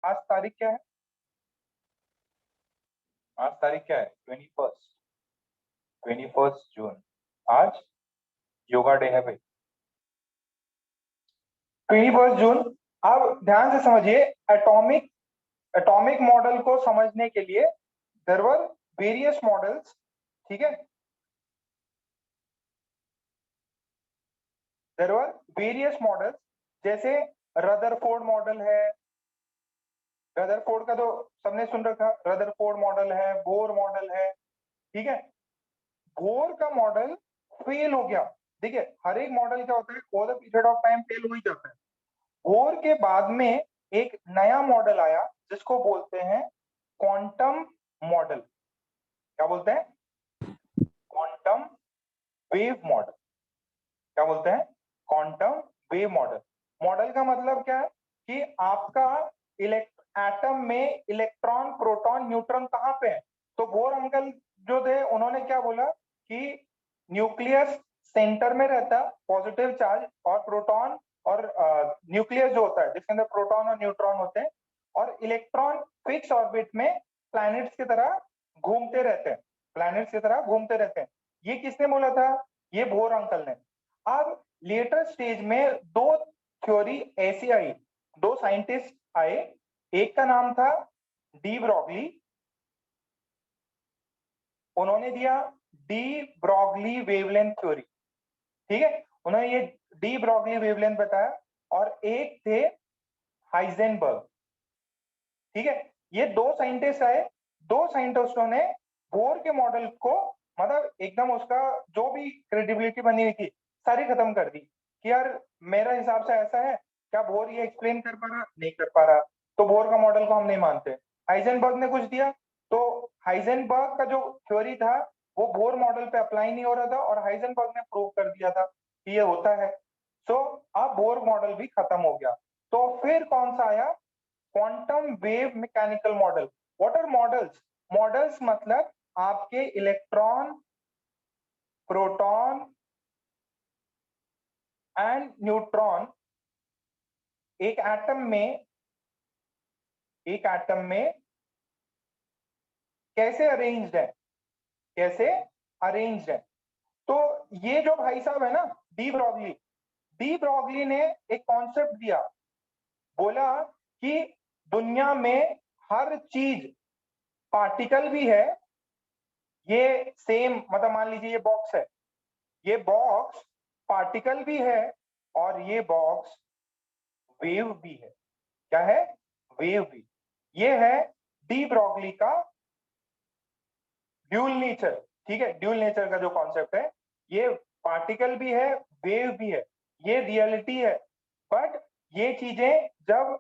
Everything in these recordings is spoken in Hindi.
आज तारीख क्या है? आज तारीख क्या है? 21 जून। आज योगा डे है भाई। 21 जून। अब ध्यान से समझिए, एटॉमिक एटॉमिक मॉडल को समझने के लिए देयर वर वेरियस मॉडल्स। ठीक है, देयर वर वेरियस मॉडल्स, जैसे रदरफोर्ड मॉडल है। रदरफोर्ड का तो सबने सुन रखा, रदरफोर्ड मॉडल है, बोर मॉडल है। ठीक है, बोर का मॉडल फेल हो गया। देखिए, हर एक मॉडल क्या होता है, over the period of time fail हो ही जाता है। बोर के बाद में एक नया मॉडल आया जिसको बोलते हैं क्वांटम मॉडल। क्या बोलते हैं? Quantum wave model. क्या बोलते हैं? Quantum wave model. मॉडल का मतलब क्या है कि आपका एटम में इलेक्ट्रॉन, प्रोटॉन, न्यूट्रॉन कहाँ पे है। तो बोर अंकल जो थे उन्होंने क्या बोला कि न्यूक्लियस सेंटर में रहता है, पॉजिटिव चार्ज, और प्रोटॉन और न्यूक्लियस जो होता है जिसके अंदर प्रोटॉन और न्यूट्रॉन होते हैं, और इलेक्ट्रॉन फिक्स ऑर्बिट में प्लैनेट्स की तरह घूमते रहते हैं। प्लैनेट्स की तरह घूमते रहते हैं। ये किसने बोला था? ये बोर अंकल ने। अब लेटर स्टेज में दो थ्योरी ऐसी आई, दो साइंटिस्ट आए। एक का नाम था डी ब्रॉगली। उन्होंने दिया डी ब्रॉगली वेवलेंथ थ्योरी। ठीक है, उन्होंने ये डी ब्रॉगली वेवलेंथ बताया। और एक थे हाइजेनबर्ग। ठीक है, ये दो साइंटिस्ट आए। दो साइंटिस्टों ने बोर के मॉडल को, मतलब एकदम उसका जो भी क्रेडिबिलिटी बनी हुई थी सारी खत्म कर दी कि यार मेरा हिसाब से ऐसा है, क्या बोर ये एक्सप्लेन कर पा रहा? नहीं कर पा रहा, तो बोर का मॉडल को हम नहीं मानते। हाइजेनबर्ग ने कुछ दिया, तो हाइजेनबर्ग का जो थ्योरी था वो बोर मॉडल पे अप्लाई नहीं हो रहा था, और हाइजेनबर्ग ने प्रूव कर दिया था कि ये होता है। सो अब बोर मॉडल भी खत्म हो गया। तो फिर कौन सा आया? Quantum wave mechanical model. What are models? Models मतलब आपके इलेक्ट्रॉन, प्रोटॉन एंड न्यूट्रॉन एक एटम में कैसे अरेंज्ड है, कैसे अरेंज्ड है। तो ये जो भाई साहब है ना, डी ब्रॉगली ने एक कॉन्सेप्ट दिया। बोला कि दुनिया में हर चीज पार्टिकल भी है। ये सेम, मतलब मान लीजिए ये बॉक्स है, ये बॉक्स पार्टिकल भी है, और ये बॉक्स वेव भी है। क्या है? वेव भी। ये है डी ब्रॉगली का ड्यूल नेचर। ठीक है, ड्यूल नेचर का जो कॉन्सेप्ट है, ये पार्टिकल भी है, वेव भी है, ये रियलिटी है। बट ये चीजें जब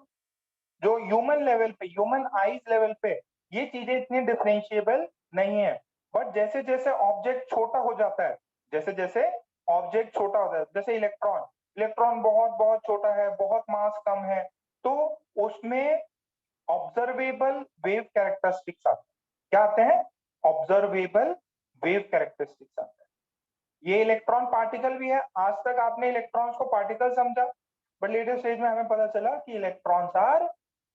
जो ह्यूमन लेवल पे, ह्यूमन आईज लेवल पे, ये चीजें इतनी डिफरेंशिएबल नहीं है। बट जैसे जैसे ऑब्जेक्ट छोटा हो जाता है, जैसे जैसे ऑब्जेक्ट छोटा होता है, जैसे इलेक्ट्रॉन, इलेक्ट्रॉन बहुत बहुत छोटा है, बहुत मास कम है, तो उसमें ऑब्जर्वेबल वेव कैरेक्टरिस्टिक्स आते हैं। क्या आते हैं? ऑब्जर्वेबल वेव कैरेक्टरिस्टिक्स आते हैं। ये इलेक्ट्रॉन पार्टिकल भी है। आज तक आपने इलेक्ट्रॉन्स को पार्टिकल समझा, बट लेटेस्ट स्टेज में हमें पता चला कि इलेक्ट्रॉन्स आर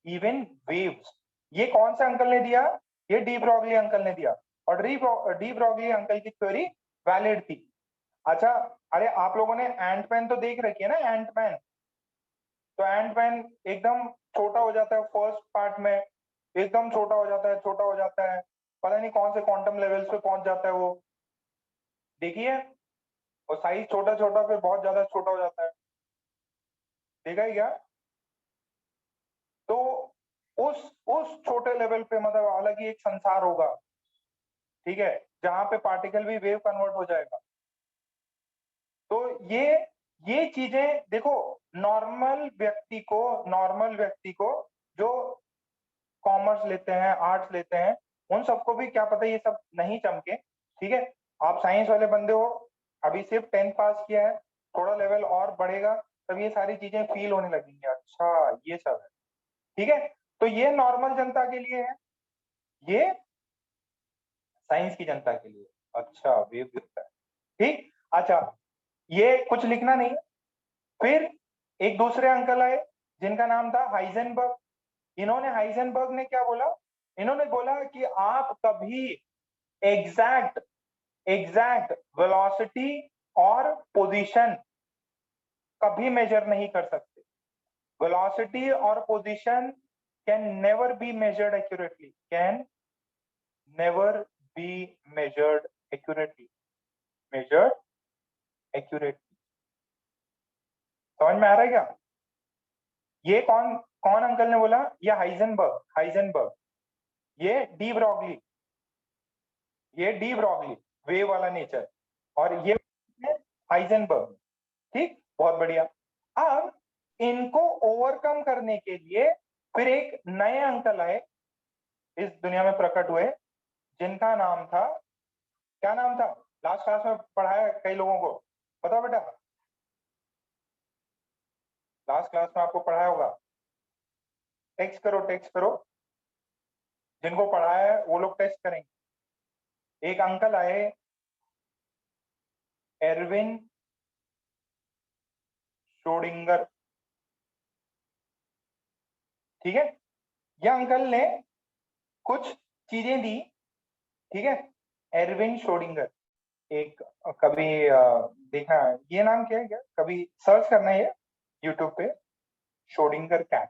इवन वेव्स। ये कौन से अंकल ने दिया? ये डी ब्रॉगली अंकल ने दिया। और डी ब्रॉगली अंकल की थ्योरी वैलिड थी। अच्छा, अरे आप लोगों ने एंटमैन तो देख रखी है ना, एंटमैन। तो एंटमैन एकदम छोटा हो जाता है फर्स्ट पार्ट में, एकदम छोटा हो जाता है, छोटा हो जाता है, पता नहीं कौन से क्वांटम लेवल्स पे पहुंच जाता है वो। देखिए, और साइज छोटा छोटा फिर बहुत ज्यादा छोटा हो जाता है। देखा ही क्या? तो उस छोटे लेवल पे मतलब अलग ही एक संसार होगा। ठीक है, जहां पे पार्टिकल भी वेव कन्वर्ट हो जाएगा। तो ये चीजें देखो, नॉर्मल व्यक्ति को जो कॉमर्स लेते हैं, आर्ट्स लेते हैं, उन सबको भी क्या पता ये सब नहीं चमके। ठीक है, आप साइंस वाले बंदे हो, अभी सिर्फ 10th पास किया है, थोड़ा लेवल और बढ़ेगा तब ये सारी चीजें फील होने लगेंगी, अच्छा ये सब है। ठीक है, तो ये नॉर्मल जनता के लिए है, ये साइंस की जनता के लिए। अच्छा, वेव दिखता है। ठीक, अच्छा, ये कुछ लिखना नहीं है। फिर एक दूसरे अंकल आए जिनका नाम था हाइजेनबर्ग। इन्होंने हाइजेनबर्ग ने क्या बोला, इन्होंने बोला कि आप कभी एग्जैक्ट वेलोसिटी और पोजीशन कभी मेजर नहीं कर सकते। वेलोसिटी और position can never be measured accurately, can never be measured accurately, measured accurately. समझ में आ रहा है क्या? ये कौन कौन अंकल ने बोला? ये हाइजेनबर्ग, ये डी ब्रॉगली, ये डी ब्रॉगली वेव वाला नेचर, और ये हाइजेनबर्ग। ठीक, बहुत बढ़िया। अब इनको ओवरकम करने के लिए फिर एक नए अंकल आए, इस दुनिया में प्रकट हुए, जिनका नाम था, क्या नाम था? लास्ट क्लास में पढ़ाया कई लोगों को, बताओ बेटा, लास्ट क्लास में आपको पढ़ाया होगा। टेक्स्ट करो, जिनको पढ़ाया है वो लोग टेस्ट करेंगे। एक अंकल आए, एरविन श्रोडिंगर, ठीक है। यह अंकल ने कुछ चीजें दी, ठीक है। एरविन श्रोडिंगर, एक कभी देखना, ये नाम क्या है, क्या कभी सर्च करना है यूट्यूब पे, श्रोडिंगर कैट,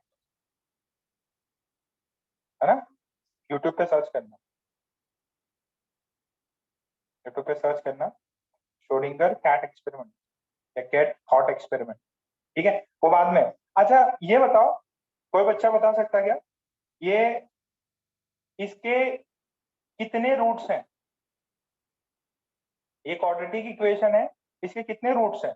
है ना, यूट्यूब पे सर्च करना, यूट्यूब पे सर्च करना श्रोडिंगर कैट एक्सपेरिमेंट या कैट थॉट एक्सपेरिमेंट, ठीक है, वो बाद में। अच्छा ये बताओ, कोई बच्चा बता सकता क्या, ये इसके कितने रूट्स हैं? ये क्वाड्रेटिक इक्वेशन है, इसके कितने रूट्स हैं?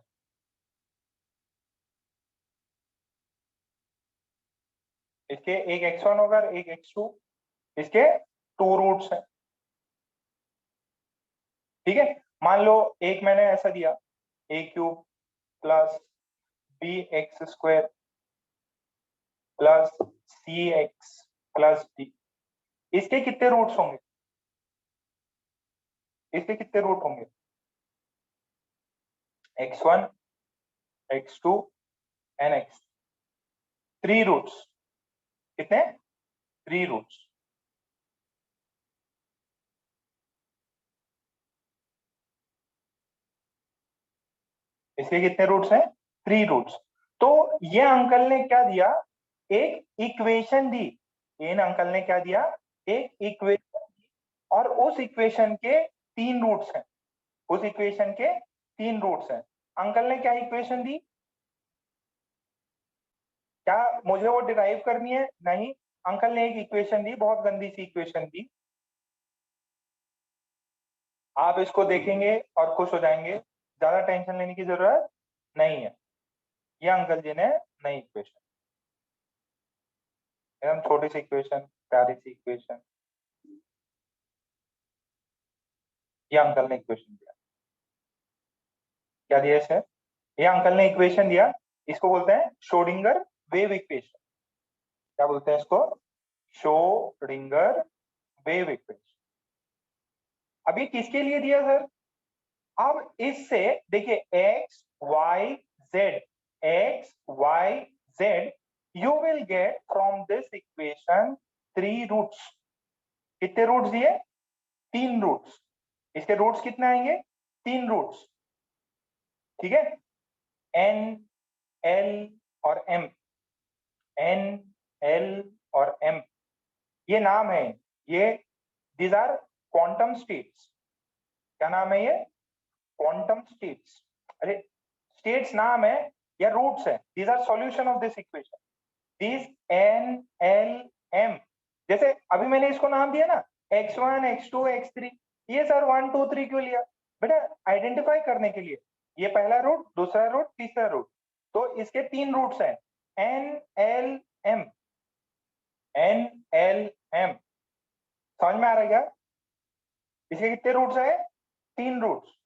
इसके एक x1 होगा, एक x2, इसके 2 रूट्स हैं, ठीक है। मान लो एक मैंने ऐसा दिया, a³ plus bx² plus cx plus d, इसके कितने रूट्स होंगे? इसके कितने रूट होंगे? x1 x2 and x, 3 roots, कितने? 3 रूट्स। इसके कितने रूट्स हैं? 3 रूट्स। तो ये अंकल ने क्या दिया, एक इक्वेशन दी, इन अंकल ने क्या दिया, एक इक्वेशन दी, और उस इक्वेशन के 3 रूट्स हैं, उस इक्वेशन के 3 रूट्स हैं। अंकल ने क्या इक्वेशन दी? क्या मुझे वो डिराइव करनी है? नहीं, अंकल ने एक इक्वेशन दी, बहुत गंदी सी इक्वेशन दी, आप इसको देखेंगे और खुश हो जाएंगे, ज्यादा टेंशन लेने की जरूरत नहीं है। ये अंकल जी ने नई इक्वेशन, एकदम छोटी सी इक्वेशन, प्यारी सी इक्वेशन, ये अंकल ने इक्वेशन दिया। क्या दिया इसे? ये अंकल ने इक्वेशन दिया, इसको बोलते हैं श्रोडिंगर वेव इक्वेशन। क्या बोलते हैं इसको? Schrodinger wave equation. अब ये किसके लिए दिया सर? अब इससे देखिए x y z, x y z, you will get from this equation 3 roots। कितने रूट्स दिए? 3 रूट्स। इसके रूट्स कितने आएंगे? 3 रूट्स, ठीक है। n l और m, n l और m, ये नाम है, ये these are quantum states। क्या नाम है ये? Quantum states. अरे स्टेट्स नाम है या रूट्स है? These are solution of this equation, these n l m। जैसे अभी मैंने इसको नाम दिया ना, x1 x2 x3, ये सर 1 2 3 क्यों लिया बेटा? आइडेंटिफाई करने के लिए, ये पहला रूट, दूसरा रूट, तीसरा रूट, तो इसके 3 रूट्स हैं, n l m, n l m। समझ में आ रहा है क्या? इसके कितने रूट्स है? 3 रूट्स।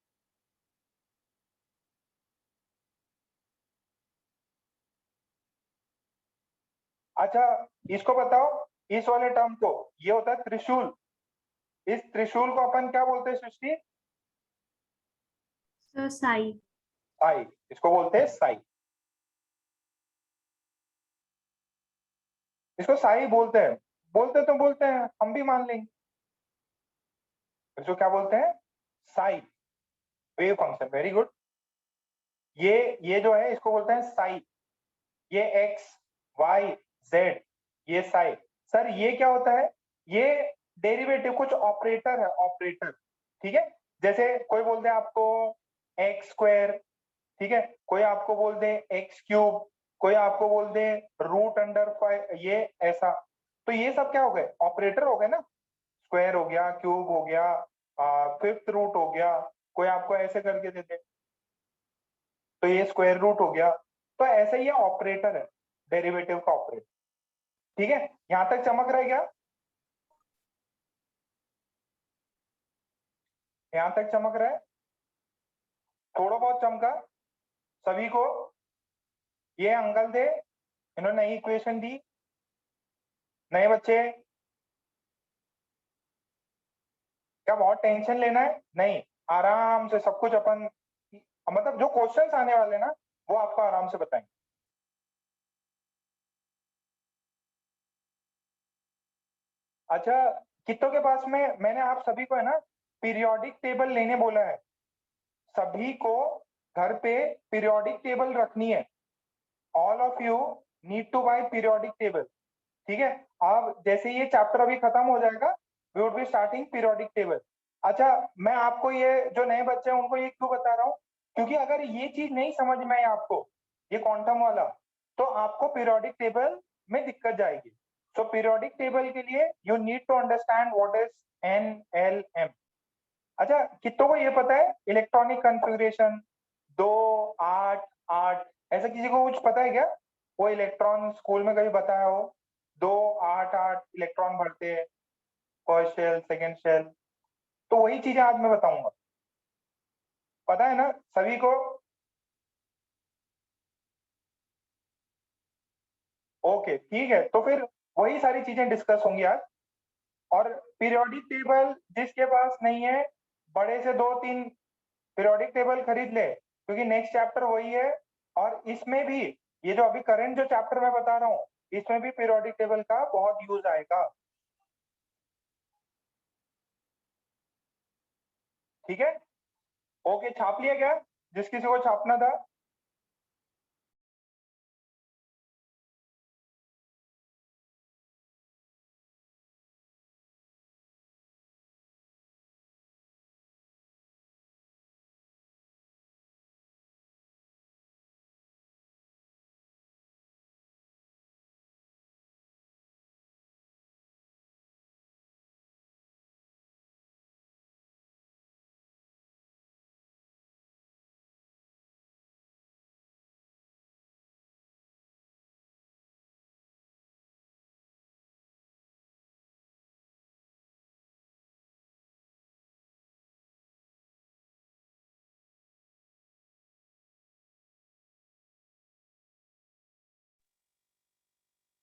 अच्छा इसको बताओ, इस वाले टर्म को, ये होता है त्रिशूल, इस त्रिशूल को अपन क्या बोलते हैं सृष्टि? सर साई। साई, इसको बोलते हैं साई। इसको साई बोलते हैं, बोलते हैं, हम भी मान लेंगे। इसको क्या बोलते हैं? Sai wave function. Very good. ये जो है इसको बोलते हैं साई। ये एक्स वाई जेड, ये साई। सर ये क्या होता है? ये डेरिवेटिव कुछ ऑपरेटर है, ऑपरेटर। ठीक है, जैसे कोई बोलते हैं आपको एक्स स्क्वायर, ठीक है, कोई आपको बोल दे एक्स क्यूब, कोई आपको बोल दे रूट अंडर 5, ये ऐसा। तो ये सब क्या हो गए? ऑपरेटर हो गए ना। स्क्वायर हो गया, क्यूब हो गया, फिफ्थ रूट हो गया, कोई आपको ऐसे करके दे दे तो ये स्क्वायर रूट हो गया। तो ऐसे ही ऑपरेटर है, डेरिवेटिव का ऑपरेटर। ठीक है, यहां तक चमक रहा है क्या? यहां तक चमक रहा है? थोड़ा बहुत चमका सभी को? ये अंकल थे, इन्होंने नई इक्वेशन दी। नए बच्चे, क्या बहुत टेंशन लेना है? नहीं, आराम से सब कुछ अपन, मतलब जो क्वेश्चंस आने वाले ना वो आपको आराम से बताएंगे। अच्छा, कितों के पास में मैंने आप सभी को है ना पीरियोडिक टेबल लेने बोला है। सभी को घर पे पीरियोडिक टेबल रखनी है। All of you need to buy periodic table. ठीक है, अब जैसे ये चैप्टर अभी खत्म हो जाएगा, we would be starting periodic table. अच्छा, मैं आपको ये जो नए बच्चे हैं उनको ये क्यों बता रहा हूँ? क्योंकि अगर ये चीज नहीं समझ में आई आपको, ये क्वांटम वाला, तो आपको पीरियोडिक टेबल में दिक्कत जाएगी। सो पीरियोडिक टेबल के लिए you need to understand what is NLM। अच्छा, कितनों को ये पता है इलेक्ट्रॉनिक कॉन्फ़िगरेशन 2 8 8? ऐसा किसी को कुछ पता है क्या? वो इलेक्ट्रॉन स्कूल में कभी बताया हो? 2 8 8 इलेक्ट्रॉन भरते हैं, फर्स्ट शेल, सेकेंड शेल। तो वही चीजें आज मैं बताऊंगा। पता है ना सभी को? ओके, ठीक है, तो फिर वही सारी चीजें डिस्कस होंगी आज। और पीरियोडिक टेबल जिसके पास नहीं है, बड़े से 2 3 पीरियोडिक टेबल खरीद ले, क्योंकि नेक्स्ट चैप्टर वही है। और इसमें भी ये जो अभी करंट जो चैप्टर मैं बता रहा हूँ, इसमें भी पीरियोडिक टेबल का बहुत यूज आएगा। ठीक है, ओके, छाप लिया क्या जिस किसी को छापना था?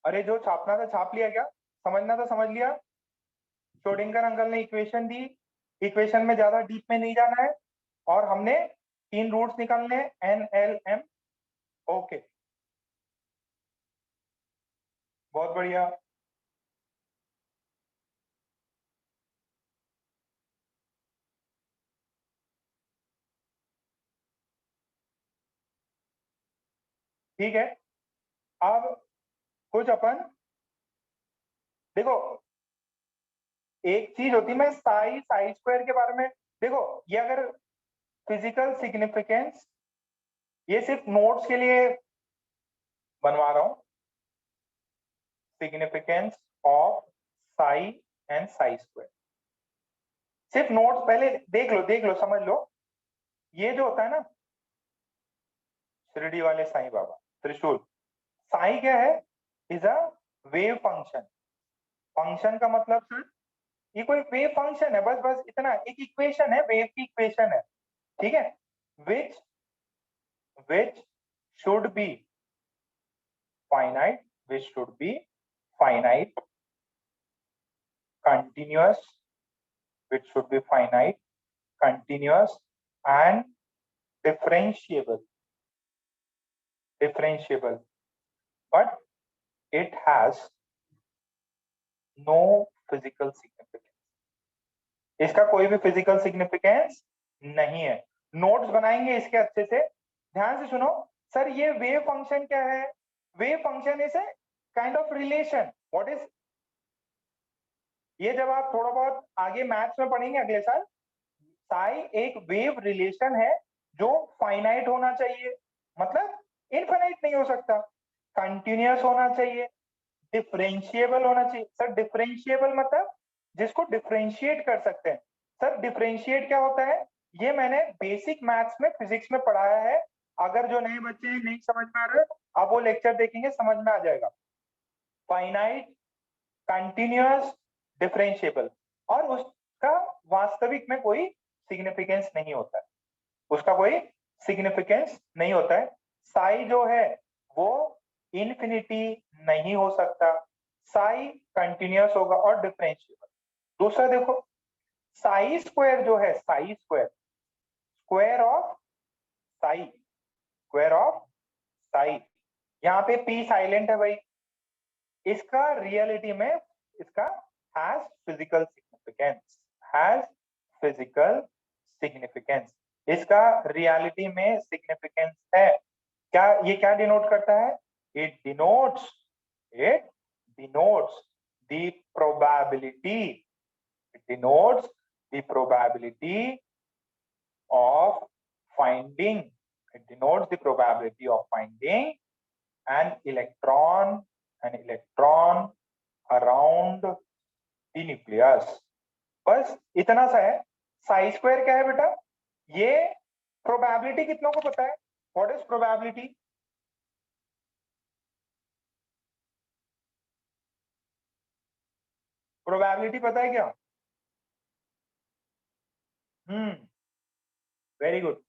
अरे जो छापना था छाप लिया क्या? समझना था समझ लिया? श्रोडिंगर अंकल ने इक्वेशन दी, इक्वेशन में ज्यादा डीप में नहीं जाना है। और हमने 3 रूट्स निकालने हैं, NLM। ओके, बहुत बढ़िया। ठीक है, अब कुछ अपन देखो, एक चीज होती है, मैं साई साई स्क्वायर के बारे में, देखो ये अगर फिजिकल सिग्निफिकेंस, ये सिर्फ नोट्स के लिए बनवा रहा हूँ। Significance of Sai and Sai square, सिर्फ नोट्स पहले देख लो समझ लो। ये जो होता है ना, शिरडी वाले साईं बाबा, त्रिशूल, साई क्या है? Is a wave function. Function का मतलब सर, ये कोई वेव फंक्शन है, बस बस इतना, एक इक्वेशन है, वेव की इक्वेशन है। ठीक है, which which should be finite, which should be finite, continuous, which should be finite, continuous, and differentiable, differentiable, but it has no physical significance, इसका कोई भी फिजिकल सिग्निफिकेंस नहीं है। नोट्स बनाएंगे इसके अच्छे से, ध्यान से सुनो। सर ये वेव फंक्शन क्या है? Wave function is a kind of relation. What is ये? जब आप थोड़ा बहुत आगे मैथ्स में पढ़ेंगे अगले साल, साई एक वेव रिलेशन है जो फाइनाइट होना चाहिए, मतलब इनफाइनाइट नहीं हो सकता, कंटिन्यूअस होना चाहिए, डिफरेंशिएबल होना चाहिए। सर डिफरेंशिएबल मतलब जिसको डिफरेंशिएट कर सकते हैं। सर डिफरेंशिएट क्या होता है? ये मैंने बेसिक मैथ्स में फिजिक्स में पढ़ाया है। अगर जो नए बच्चे हैं नहीं समझ में आ रहा है, आप वो लेक्चर देखेंगे समझ में आ जाएगा। फाइनाइट, कंटिन्यूअस, डिफरेंशिएबल, और उसका वास्तविक में कोई सिग्निफिकेंस नहीं होता है, उसका कोई सिग्निफिकेंस नहीं होता है। साई जो है वो इन्फिनिटी नहीं हो सकता, साई कंटिन्यूअस होगा और डिफरेंशिएबल। दूसरा देखो, साई स्क्वायर जो है, Sai square, square of Sai, square of Sai, यहाँ पे पी साइलेंट है भाई, इसका रियलिटी में इसका has physical significance, has physical significance, इसका रियलिटी में सिग्निफिकेंस है। क्या ये क्या डिनोट करता है? It denotes, it denotes the probability, it denotes the probability of finding, it denotes the probability of finding an electron around the nucleus। बस इतना सा है। साई स्क्वायर क्या है बेटा? ये प्रोबेबिलिटी कितनों को पता है? What is probability? प्रोबेबिलिटी पता है क्या? Very good.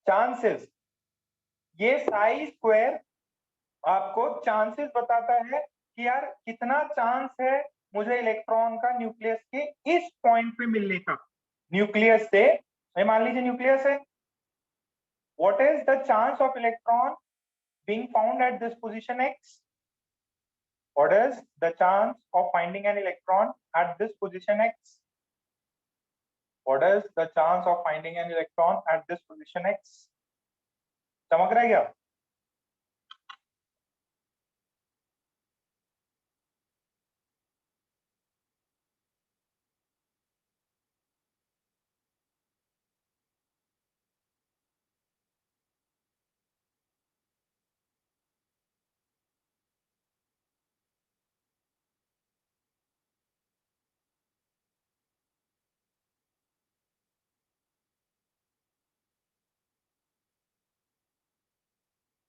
चांसेस, ये साई स्क्वायर आपको चांसेस बताता है कि यार कितना चांस है मुझे इलेक्ट्रॉन का न्यूक्लियस के इस पॉइंट पे मिलने का। न्यूक्लियस से, मान लीजिए न्यूक्लियस है, what is the chance of electron being found at this position x? What is the chance of finding an electron at this position x? What is the chance of finding an electron at this position x? चमक रहा है क्या?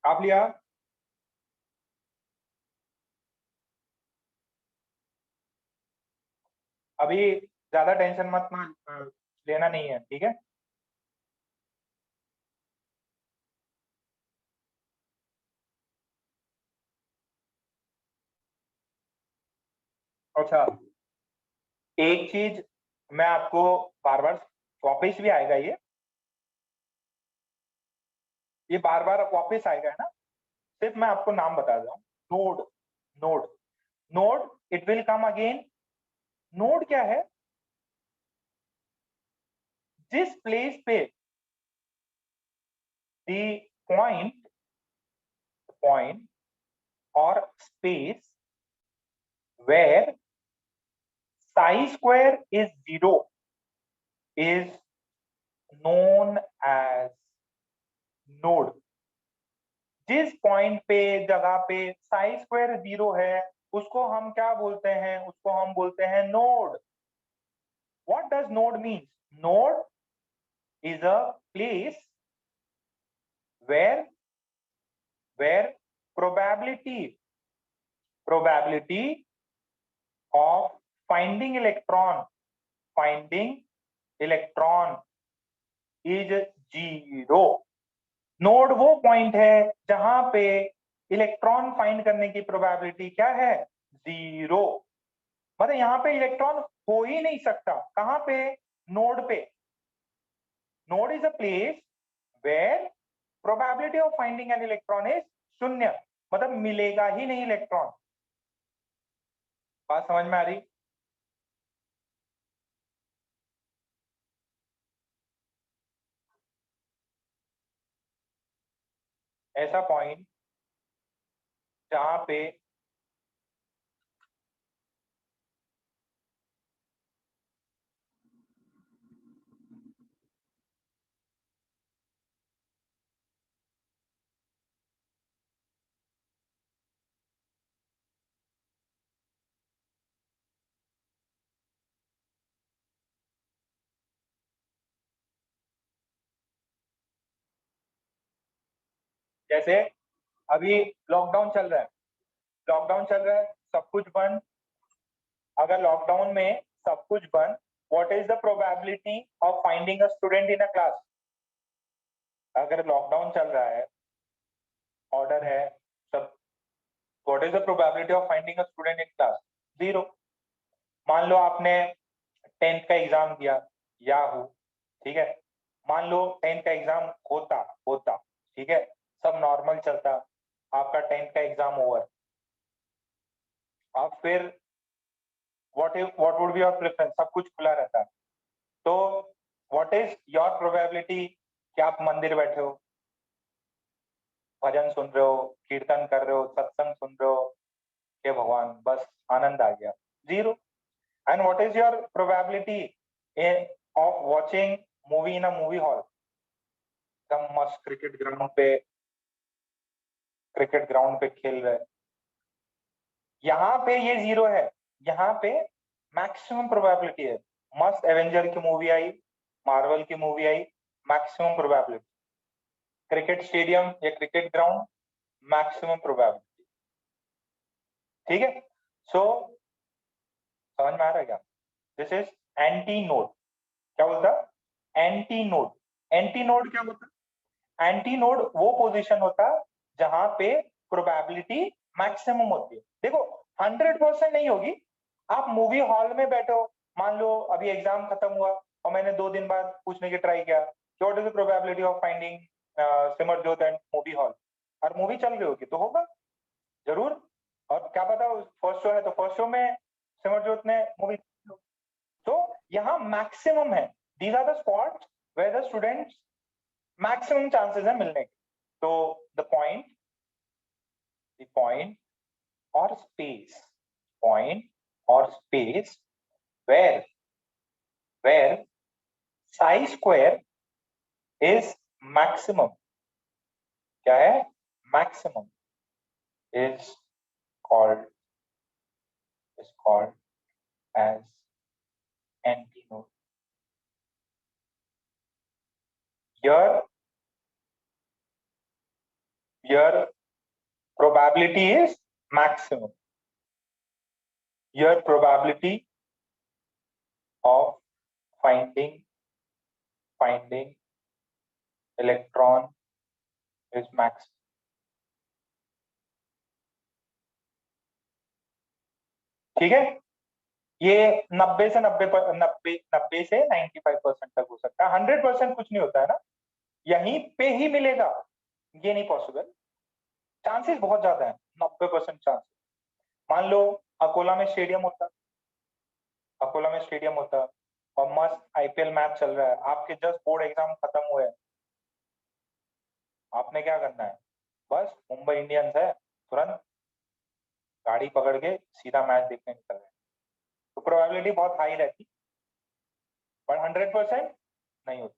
आप लिया? अभी ज्यादा टेंशन मत लेना नहीं है, ठीक है? अच्छा, एक चीज मैं आपको बार बार, वापिस भी आएगा ये बार बार वापिस आएगा, है ना? सिर्फ मैं आपको नाम बता रहा हूँ। Node, node, node, it will come again. Node क्या है? जिस प्लेस पे द पॉइंट, पॉइंट और space where psi square is 0 is known as node. जिस पॉइंट पे, जगह पे साई स्क्वायर 0 है, उसको हम क्या बोलते हैं? उसको हम बोलते हैं node. What does node mean? Node is a place where probability of finding electron is 0। Node वो पॉइंट है जहां पे इलेक्ट्रॉन फाइंड करने की प्रोबेबिलिटी क्या है? 0। मतलब यहाँ पे इलेक्ट्रॉन हो ही नहीं सकता। कहां पे? नोड पे। Node is a place where probability of finding an electron is 0, मतलब मिलेगा ही नहीं इलेक्ट्रॉन। बात समझ में आ रही? ऐसा पॉइंट जहां पे जैसे अभी लॉकडाउन चल रहा है, लॉकडाउन चल रहा है, सब कुछ बंद। अगर लॉकडाउन में सब कुछ बंद, what is the probability of finding a student in a class? अगर लॉकडाउन चल रहा है, ऑर्डर है सब, what is the probability of finding a student in class? Zero. मान लो आपने 10th का एग्जाम दिया, याहू, ठीक है, मान लो 10th का एग्जाम होता होता ठीक है, सब नॉर्मल चलता, आपका 10th का एग्जाम ओवर, अब फिर what would be your preference? सब कुछ खुला रहता है, तो व्हाट इज योर प्रोबेबिलिटी कि आप मंदिर बैठे हो, भजन सुन रहे हो, कीर्तन कर रहे हो, सत्संग सुन रहे हो, हे भगवान बस आनंद आ गया? Zero. And what is your probability of watching movie in a movie hall? एकदम मस्त क्रिकेट ग्राउंड पे खेल रहे, यहाँ पे ये जीरो है, यहाँ पे मैक्सिमम प्रोबेबिलिटी है। मस्त एवेंजर की मूवी आई, मार्वल की मूवी आई, मैक्सिमम प्रोबेबिलिटी। क्रिकेट स्टेडियम या क्रिकेट ग्राउंड, मैक्सिमम प्रोबेबिलिटी। ठीक है, सो समझ में आ रहा है क्या? This is anti node. क्या बोलता? Anti node. एंटी नोड क्या होता? एंटी नोड वो पोजीशन होता जहां पे प्रोबेबिलिटी मैक्सिमम होती है। देखो 100% नहीं होगी, आप मूवी हॉल में बैठे हो, मान लो अभी एग्जाम खत्म हुआ और मैंने 2 दिन बाद पूछने की ट्राई किया कि what is the probability of finding Simarjot and movie hall, और मूवी चल रही होगी तो होगा जरूर। और क्या पता फर्स्ट शो है तो फर्स्ट शो में सिमरजोत ने मूवी, तो यहाँ मैक्सिमम है। These are the spots where the students maximum chances है मिलने के। तो द पॉइंट और स्पेस, पॉइंट और space where where psi square is maximum, क्या है? maximum is called as antinode. Your probability is maximum. Your probability of finding electron is maximum. ठीक है, ये 90 से 95% तक हो सकता है, 100% कुछ नहीं होता है ना, यहीं पे ही मिलेगा, ये नहीं पॉसिबल। चांसेस बहुत ज्यादा है, 90% चांस। मान लो अकोला में स्टेडियम होता, अकोला में स्टेडियम होता और मस्त आईपीएल मैच चल रहा है, आपके जस्ट बोर्ड एग्जाम खत्म हुए, आपने क्या करना है? बस मुंबई इंडियंस है, तुरंत गाड़ी पकड़ के सीधा मैच देखने निकल रहे, तो प्रोबेबिलिटी बहुत हाई रहती, पर 100% नहीं होती।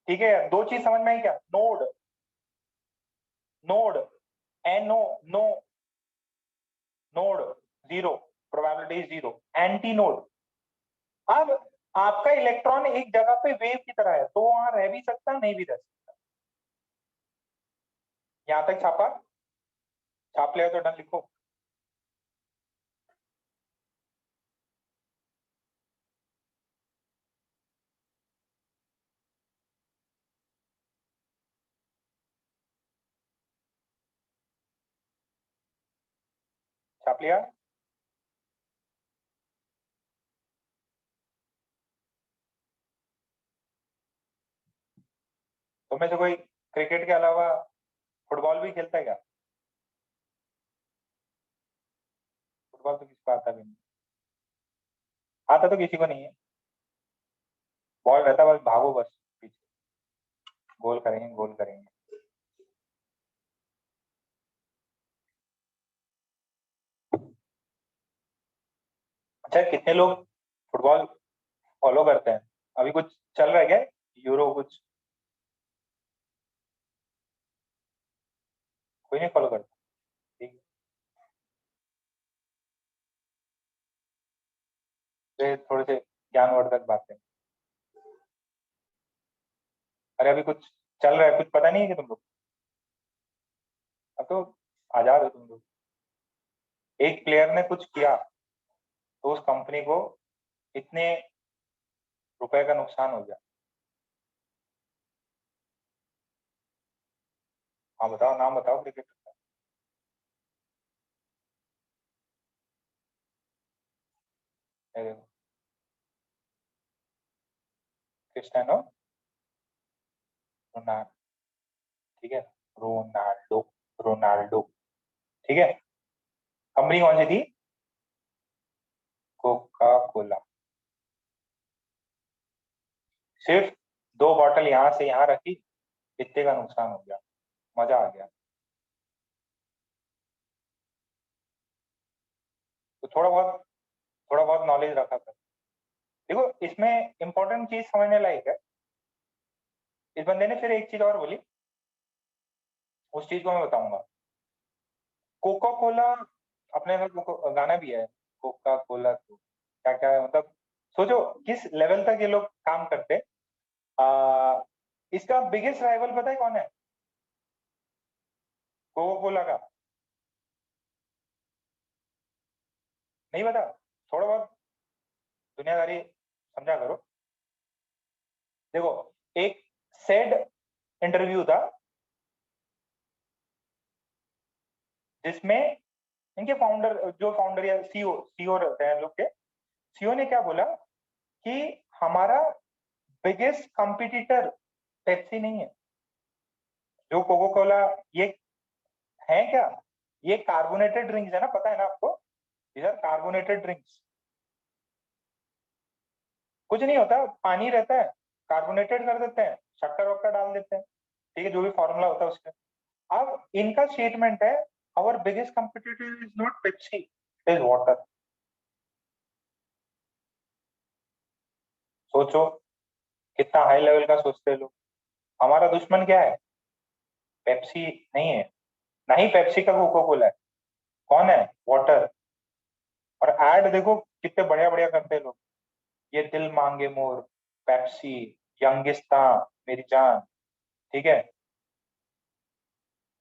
ठीक है, दो चीज समझ में आई क्या? Node, node, N O, no, node zero, probability zero. Anti node, अब आपका इलेक्ट्रॉन एक जगह पे वेव की तरह है, तो वहां रह भी सकता, नहीं भी रह सकता। यहां तक छापा? छाप लिया तो डन लिखो। छाप लिया? तो में से कोई क्रिकेट के अलावा फुटबॉल भी खेलता है क्या? फुटबॉल तो किसी को आता भी नहीं, आता तो किसी को नहीं है। बॉल रहता, बस भागो, बस पीछे, गोल करेंगे गोल करेंगे। अच्छा, कितने लोग फुटबॉल फॉलो करते हैं? अभी कुछ चल रहा है क्या? यूरो कुछ? कोई नहीं फॉलो करता? ठीक है, थोड़े से ज्ञानवर्धक बातें। अरे अभी कुछ चल रहा है, कुछ पता नहीं है कि तुम लोग? अब तो आजाद हो तुम लोग। एक प्लेयर ने कुछ किया तो उस कंपनी को इतने रुपए का नुकसान हो गया। हाँ बताओ, नाम बताओ क्रिकेट का। ये देखो, क्रिस्टियानो रोनाल्डो। ठीक है, रोनाल्डो, रोनाल्डो। ठीक है। कंपनी कौन सी थी? Coca Cola. सिर्फ 2 बॉटल यहाँ से यहाँ रखी, इतने का नुकसान हो गया। मजा आ गया। तो थोड़ा बहुत नॉलेज रखा कर। देखो, इसमें इंपॉर्टेंट चीज समझने लायक है। इस बंदे ने फिर एक चीज और बोली, उस चीज को मैं बताऊंगा। कोका कोला, अपने में गाना भी है, कोका कोला तो क्या क्या है, मतलब सोचो किस लेवल तक ये लोग काम करते। आ, इसका बिगेस्ट राइवल पता है कौन है? कोका कोला का? नहीं पता? थोड़ा बहुत दुनियादारी समझा करो। देखो, एक सेड इंटरव्यू था जिसमें इनके फाउंडर, जो फाउंडर या सीईओ सीईओ रहते हैं लोग के, सीईओ ने क्या बोला कि हमारा बिगेस्ट कंपटीटर पेप्सी नहीं है। जो कोका कोला ये है क्या? ये कार्बोनेटेड ड्रिंक्स है ना, पता है ना आपको? these are carbonated drinks. कुछ नहीं होता, पानी रहता है, कार्बोनेटेड कर देते हैं, शक्कर वक्कर डाल देते हैं, ठीक है, जो भी फॉर्मूला होता है उसका। अब इनका स्टेटमेंट है, our biggest competitor is not Pepsi, is water. सोचो कितना हाई लेवल का सोचते हैं लोग। हमारा दुश्मन क्या है? पेप्सी नहीं है, ना ही पेप्सी का कोका कोला है। कौन है? वाटर। और ऐड देखो कितने बढ़िया बढ़िया करते हैं लोग। ये दिल मांगे मोर, पेप्सी, यंगिस्ता, मेरी जान। ठीक है,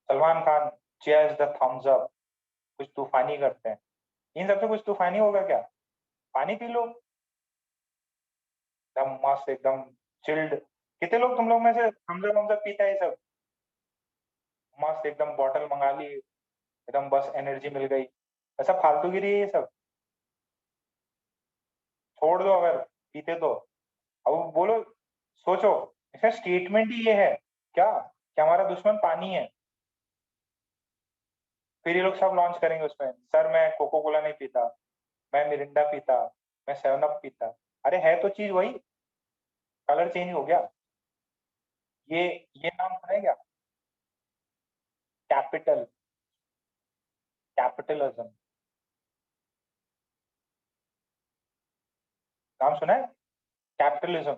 Salman Khan, chairs the thumbs up, कुछ तूफानी करते हैं। इन सबसे कुछ तूफानी होगा क्या? पानी पी लो, एकदम मस्त, एकदम चिल्ड। कितने लोग तुम लोग में से थम्स अप पीता है ये सब? मस्त एकदम बॉटल मंगा ली, एकदम बस एनर्जी मिल गई। ऐसा फालतूगिरी है ये सब। छोड़ दो अगर पीते तो। अब बोलो, सोचो, इसका स्टेटमेंट ही ये है क्या कि हमारा दुश्मन पानी है। फिर ये लोग सब लॉन्च करेंगे उसमें, सर मैं कोको कोला नहीं पीता, मैं मिरिंडा पीता, मैं सेवन अप पीता। अरे है तो चीज वही, कलर चेंज हो गया। ये ये नाम सुना है क्या? Capital, capitalism. नाम सुना है? कैपिटलिज्म।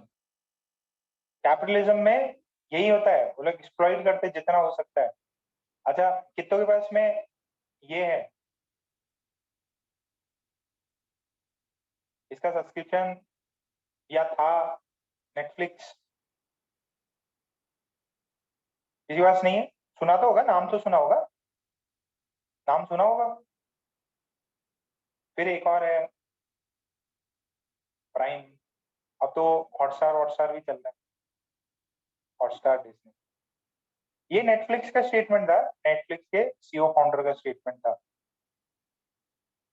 कैपिटलिज्म में यही होता है, वो लोग एक्सप्लॉइट करते हैं जितना हो सकता है। अच्छा, कितनों के पास में ये है, इसका सब्सक्रिप्शन या था, नेटफ्लिक्स? किसी के पास नहीं है? सुना तो होगा, नाम तो सुना होगा, नाम सुना होगा। फिर एक और है, प्राइम। अब तो हॉटस्टार हॉटस्टार भी चल रहा है, हॉटस्टार डिज्नी। ये नेटफ्लिक्स का स्टेटमेंट था, नेटफ्लिक्स के सीईओ फाउंडर का स्टेटमेंट था।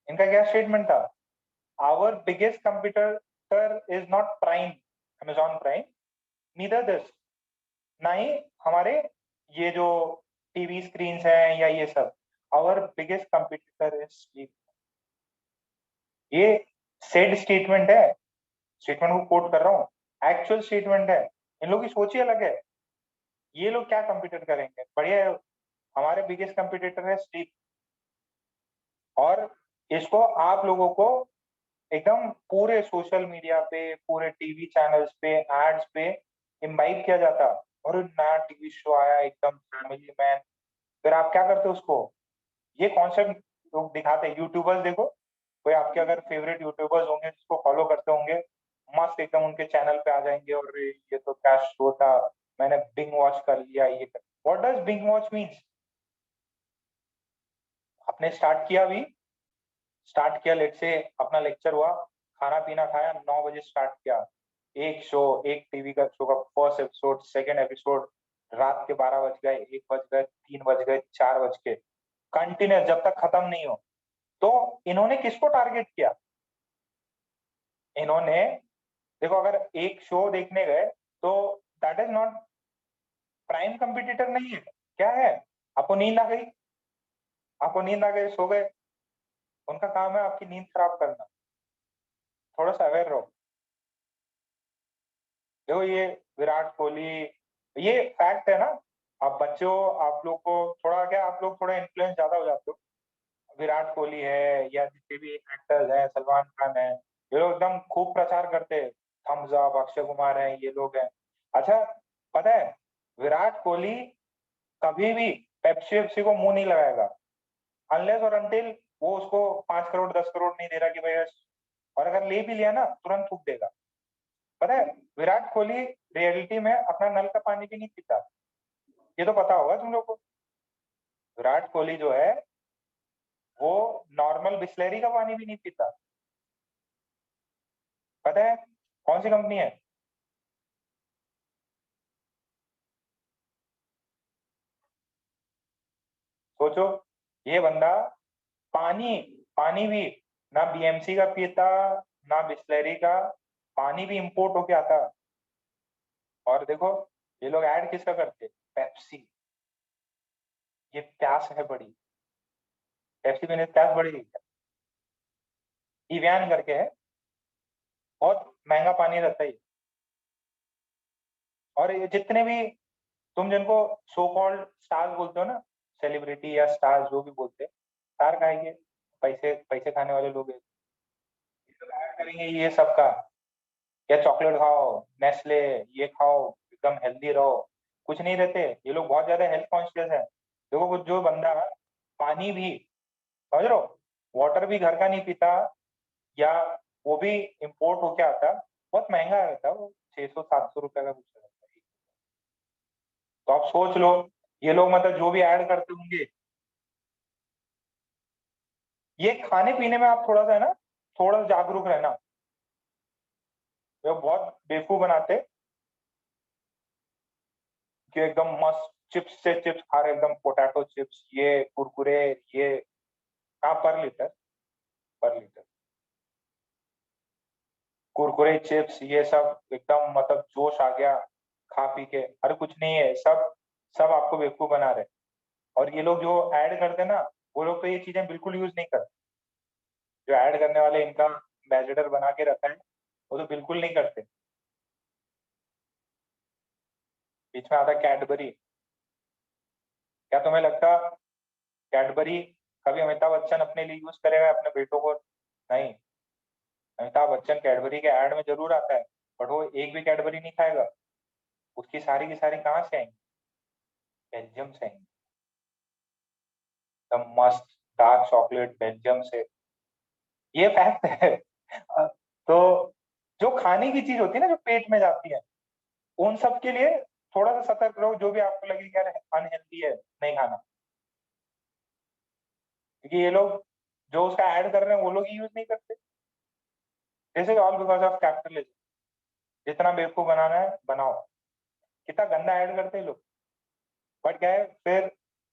इनका क्या स्टेटमेंट था? Our biggest computer is not Prime, Amazon Prime, neither this, ना ही हमारे ये जो टीवी स्क्रीन हैं या ये सब। Our biggest computer is sleep. ये सेड स्टेटमेंट है, स्टेटमेंट को कोट कर रहा हूँ, एक्चुअल स्टेटमेंट है। इन लोगों की सोच ही अलग है। ये लोग क्या कंप्यूटर करेंगे, बढ़िया है, हमारे बिगेस्ट कंप्यूटर है स्लीप। और इसको आप लोगों को एकदम पूरे सोशल मीडिया पे, पूरे टीवी चैनल्स पे, एड्स पे इम्बाइब किया जाता। और नया टीवी शो आया एकदम फैमिली मैन, फिर आप क्या करते हो उसको, ये कॉन्सेप्ट लोग दिखाते हैं। यूट्यूबर्स देखो, कोई आपके अगर फेवरेट यूट्यूबर्स होंगे जिसको फॉलो करते होंगे, मस्त एकदम उनके चैनल पे आ जाएंगे और ये तो क्या शो था, मैंने बिंग वॉच कर लिया, ये कर। What does binge watch means? आपने स्टार्ट किया अभी, स्टार्ट किया, लेट से अपना लेक्चर हुआ, खाना पीना खाया, 9 बजे स्टार्ट किया, एक शो, एक टीवी का शो का फर्स्ट एपिसोड, सेकंड एपिसोड, रात के 12 बज गए, 1 बज गए, 3 बज गए, 4 बज के, कंटिन्यूस जब तक खत्म नहीं हो। तो इन्होंने किसको टारगेट किया? इन्होंने, देखो अगर एक शो देखने गए तो that is not prime competitor, नहीं है। क्या है? आपको नींद आ गई, आपको नींद आ गई, सो गए, उनका काम है आपकी नींद खराब करना। थोड़ा सा अवेयर रहो। देखो ये विराट कोहली, ये फैक्ट है ना। आप बच्चे हो, आप लोग को थोड़ा क्या, आप लोग थोड़ा इन्फ्लुएंस ज्यादा हो जाते हो। विराट कोहली है या जितने भी एक्टर्स हैं, सलमान खान है, ये लोग एकदम खूब प्रचार करते हैं। थम्स अप, अक्षय कुमार है, ये लोग हैं। अच्छा, पता है, विराट कोहली कभी भी पेप्सी वेप्सी को मुंह नहीं लगाएगा, अनलेस और अनटिल वो उसको 5 करोड़ 10 करोड़ नहीं दे रहा कि भैया। और अगर ले भी लिया ना, तुरंत थूक देगा। पता है, विराट कोहली रियलिटी में अपना नल का पानी भी नहीं पीता। ये तो पता होगा तुम लोग को। विराट कोहली जो है, वो नॉर्मल बिस्लेरी का पानी भी नहीं पीता। पता है कौन सी कंपनी है? सोचो, ये बंदा पानी, पानी भी ना बीएमसी का पीता, ना बिस्लेरी का, पानी भी इंपोर्ट होके आता। और देखो, ये लोग ऐड किसका करते? पेप्सी। ये प्यास है बड़ी, पेप्सी पीने से प्यास बढ़ेगी क्या? इवियान करके है, बहुत महंगा पानी रहता है ये। और ये जितने भी, तुम जिनको सो कॉल्ड स्टार्स बोलते हो ना, सेलिब्रिटी या स्टार्स जो भी बोलते हैं, स्टार खाएंगे, पैसे पैसे खाने वाले लोग हैं। ये लोग ऐड करेंगे ये सबका, या चॉकलेट खाओ, नेस्ले, ये खाओ, एकदम हेल्दी रहो। कुछ नहीं रहते, ये लोग बहुत ज्यादा हेल्थ कॉन्शियस है। देखो वो जो बंदा पानी भी, समझ रहे हो, वाटर भी घर का नहीं पीता, या वो भी इम्पोर्ट होके आता, बहुत महंगा रहता है वो, 600 700 रुपए का कुछ रहता है। तो आप सोच लो, ये लोग मतलब जो भी ऐड करते होंगे, ये खाने पीने में आप थोड़ा सा है ना, थोड़ा सा जागरूक रहना। वो बहुत बेवकूफ बनाते कि एकदम मस्त चिप्स से चिप्स खा रहे, एकदम पोटैटो चिप्स, ये कुरकुरे, ये। हाँ, पर लीटर, पर लीटर कुरकुरे चिप्स ये सब, एकदम मतलब जोश आ गया खा पी के। अरे कुछ नहीं है, सब सब आपको बेवकूफ बना रहे। और ये लोग जो ऐड करते हैं ना, वो लोग तो ये चीजें बिल्कुल यूज नहीं करते। जो ऐड करने वाले इनका एम्बेसडर बना के रखा है, वो तो बिल्कुल नहीं करते। बीच में आता कैडबरी। क्या तुम्हें लगता कैडबरी कभी अमिताभ बच्चन अपने लिए यूज करेगा, अपने बेटों को? नहीं। अमिताभ बच्चन कैडबरी के ऐड में जरूर आता है, बट वो एक भी कैडबरी नहीं खाएगा। उसकी सारी की सारी कहाँ से आएंगी? बेल्जियम से आएंगी। एकदम मस्त डार्क चॉकलेट बेल्जियम से, ये फैक्ट है। तो जो खाने की चीज होती है ना, जो पेट में जाती है, उन सब के लिए थोड़ा सा सतर्क रहो। जो भी आपको लगे कि यार अनहेल्दी है, नहीं खाना। क्योंकि ये लोग जो उसका ऐड कर रहे हैं, वो लोग यूज नहीं करते। This is all because of capitalism. जितना बेवकूफ बनाना है बनाओ। कितना गंदा ऐड करते हैं लोग। बट क्या है फिर,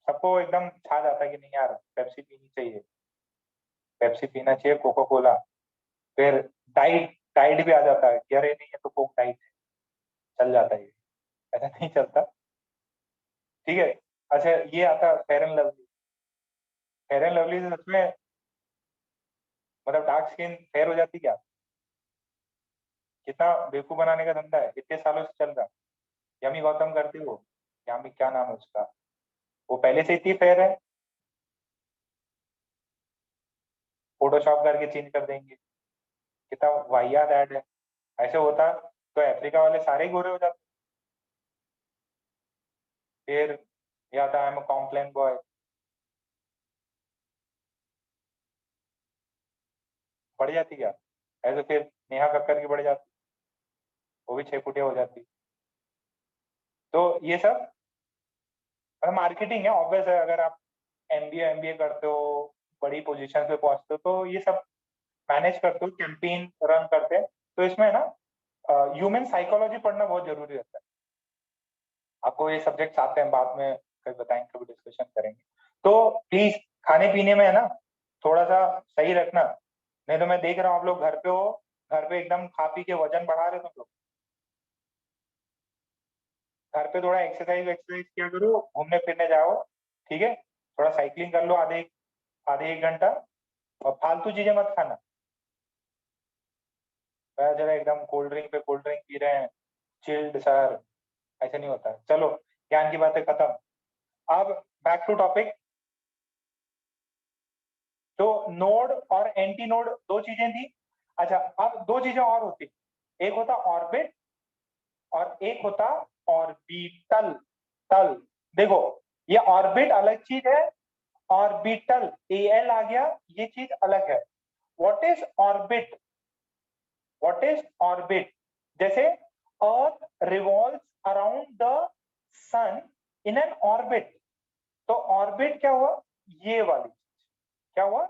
सबको एकदम छा जाता है कि नहीं यार, पेप्सी पीनी चाहिए, पेप्सी पीना चाहिए, कोको कोला। फिर डाइट, डाइट भी आ जाता है कि अरे नहीं, ये तो कोक डाइट है, चल जाता है ये। ऐसा नहीं चलता। ठीक है। अच्छा, ये आता fair and lovely. Fair and lovely से सच में मतलब डार्क स्किन फेयर हो जाती क्या? कितना बेवकूफ बनाने का धंधा है, इतने सालों से चल रहा है। यमी गौतम करती हो, यामी क्या नाम है उसका, वो पहले से इतनी फेयर है, फोटोशॉप करके चेंज कर देंगे। कितना वाहियात ऐड है। ऐसे होता तो अफ्रीका वाले सारे ही गोरे हो जाते। फिर या था आई एम कॉम्प्लेन बॉय, बढ़ जाती क्या? ऐसे फिर नेहा कक्कर की बढ़ जाती, वो भी 6 फुटिया हो जाती। तो ये सब मार्केटिंग है, ऑब्वियस है। अगर आप एमबीए करते हो, बड़ी पोजीशन पे पहुंचते हो, तो ये सब मैनेज करते हो, कैंपेन रन करते हैं, तो इसमें ना ह्यूमन साइकोलॉजी पढ़ना बहुत जरूरी रहता है। आपको ये सब्जेक्ट्स आते हैं, बाद में कभी बताएंगे, कभी डिस्कशन करेंगे। तो प्लीज खाने पीने में है ना थोड़ा सा सही रखना, नहीं तो मैं देख रहा हूँ आप लोग घर पे हो, घर पे एकदम खा पी के वजन बढ़ा रहे हो तुम लोग। घर पे थोड़ा एक्सरसाइज एक्सरसाइज किया करो, घूमने फिरने जाओ, ठीक है? थोड़ा साइकिलिंग कर लो, आधे आधे 1 घंटा, और फालतू चीजें मत खाना। जरा एकदम कोल्ड ड्रिंक पे कोल्ड ड्रिंक पी रहे हैं, चिल्ड सर, ऐसे नहीं होता। चलो, ज्ञान की बातें खत्म। अब बैक टू टॉपिक। तो नोड और एंटी नोड दो चीजें थी। अच्छा, अब दो चीजें और होती, एक होता ऑर्बिट और एक होता ऑर्बिटल। तल, देखो, ये ऑर्बिट अलग चीज है, ऑर्बिटल एल आ गया, ये चीज अलग है। What is orbit? What is orbit? जैसे earth revolves around the sun in an orbit, तो ऑर्बिट क्या हुआ? ये वाली चीज क्या हुआ?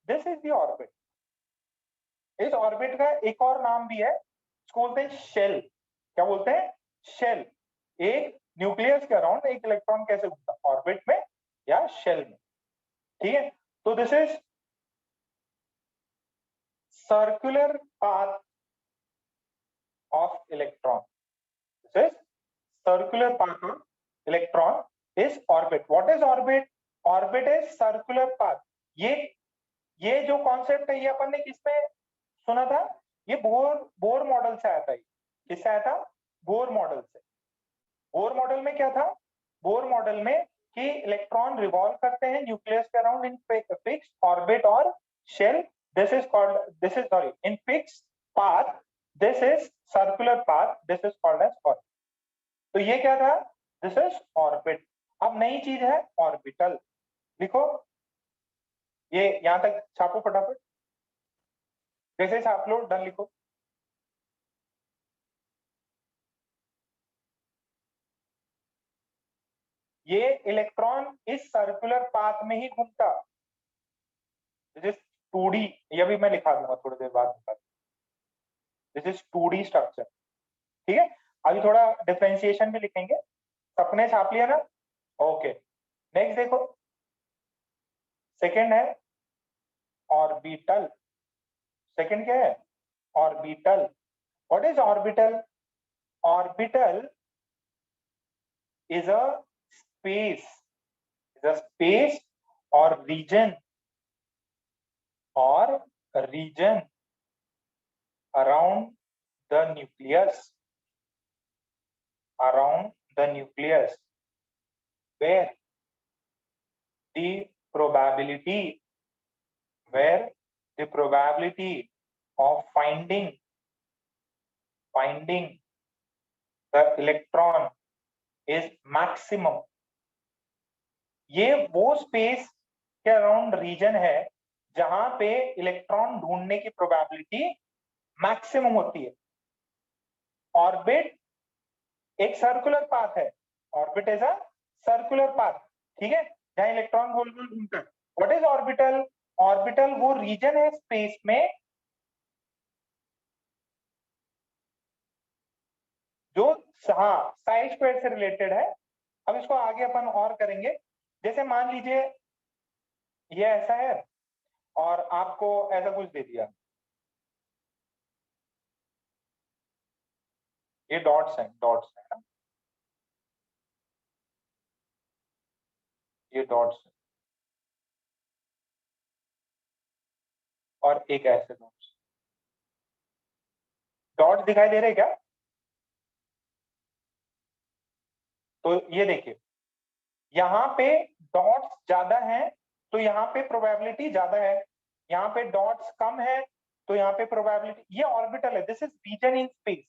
This is the orbit. इस ऑर्बिट का एक और नाम भी है, इसको बोलते हैं शेल। क्या बोलते हैं? शेल। एक न्यूक्लियस के अराउंड एक इलेक्ट्रॉन कैसे घूमता, ऑर्बिट में या शेल में, ठीक है? तो this is circular path of electron. This is circular path of electron is orbit. What is orbit? Orbit is circular path. ये ये जो कॉन्सेप्ट है, ये अपन ने किसमें सुना था? ये बोर बोर मॉडल से आया था। किससे आया था? बोर मॉडल से। बोर मॉडल में क्या था? बोर मॉडल में कि इलेक्ट्रॉन रिवॉल्व करते हैं न्यूक्लियस के अराउंड इन फिक्स ऑर्बिट और shell. This is called, this is sorry, in fix path, this is circular path, this is called as orbit. तो ये क्या था? This is orbit. अब नई चीज है ऑर्बिटल। लिखो, ये यहां तक छापो फटाफट, जैसे छाप लो, डन लिखो। ये इलेक्ट्रॉन इस सर्कुलर पाथ में ही घूमता। दिस इज 2D, ये भी मैं लिखा दूंगा थोड़ी देर बाद दिखा। दिस इज 2D स्ट्रक्चर, ठीक है? अभी थोड़ा डिफरेंशिएशन भी लिखेंगे। सपने छाप लिया ना? ओके, नेक्स्ट देखो, सेकंड है ऑर्बिटल। सेकंड क्या है? Orbital. What is orbital? Orbital is a space, or region around the nucleus, around the nucleus, where the probability, where the probability of finding the electron is maximum. ये वो स्पेस के अराउंड रीजन है जहां पे इलेक्ट्रॉन ढूंढने की प्रोबेबिलिटी मैक्सिमम होती है। ऑर्बिट एक सर्कुलर पाथ है, orbit is a circular path, ठीक है, जहां इलेक्ट्रॉन गोल गोल घूमता है। What is orbital? ऑर्बिटल वो रीजन है स्पेस में जो, हाँ, साई स्क्वायर से रिलेटेड है। अब इसको आगे अपन और करेंगे। जैसे मान लीजिए ये ऐसा है और आपको ऐसा कुछ दे दिया, ये डॉट्स हैं, डॉट्स है ना, ये डॉट्स है, और एक ऐसे डॉट्स। डॉट्स दिखाई दे रहे हैं क्या? तो ये देखिए, यहाँ पे डॉट्स ज्यादा हैं तो यहाँ पे प्रोबेबिलिटी ज्यादा है, यहाँ पे डॉट्स कम है तो यहाँ पे प्रोबेबिलिटी, ये ऑर्बिटल है, this is region in space,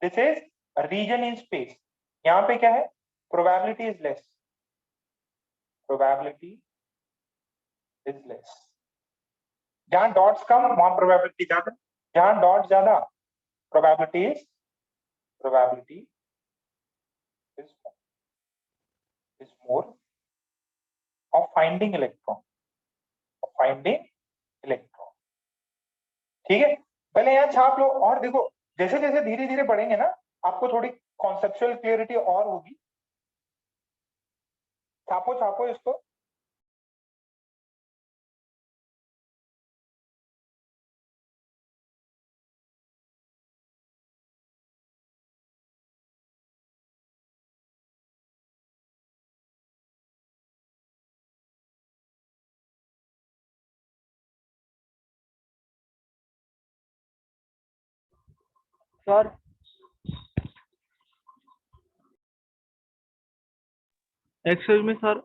this is region in space. यहाँ पे क्या है, probability is less, probability is less. जहां डॉट्स कम वहां प्रोबेबिलिटी ज्यादा, जहां डॉट ज्यादा probability is more of finding electron, ठीक है। पहले यहाँ छाप लो और देखो, जैसे जैसे धीरे धीरे बढ़ेंगे ना, आपको थोड़ी कॉन्सेप्चुअल क्लियरिटी और होगी। छापो छापो इसको। सर एक्सक्यूज मी सर,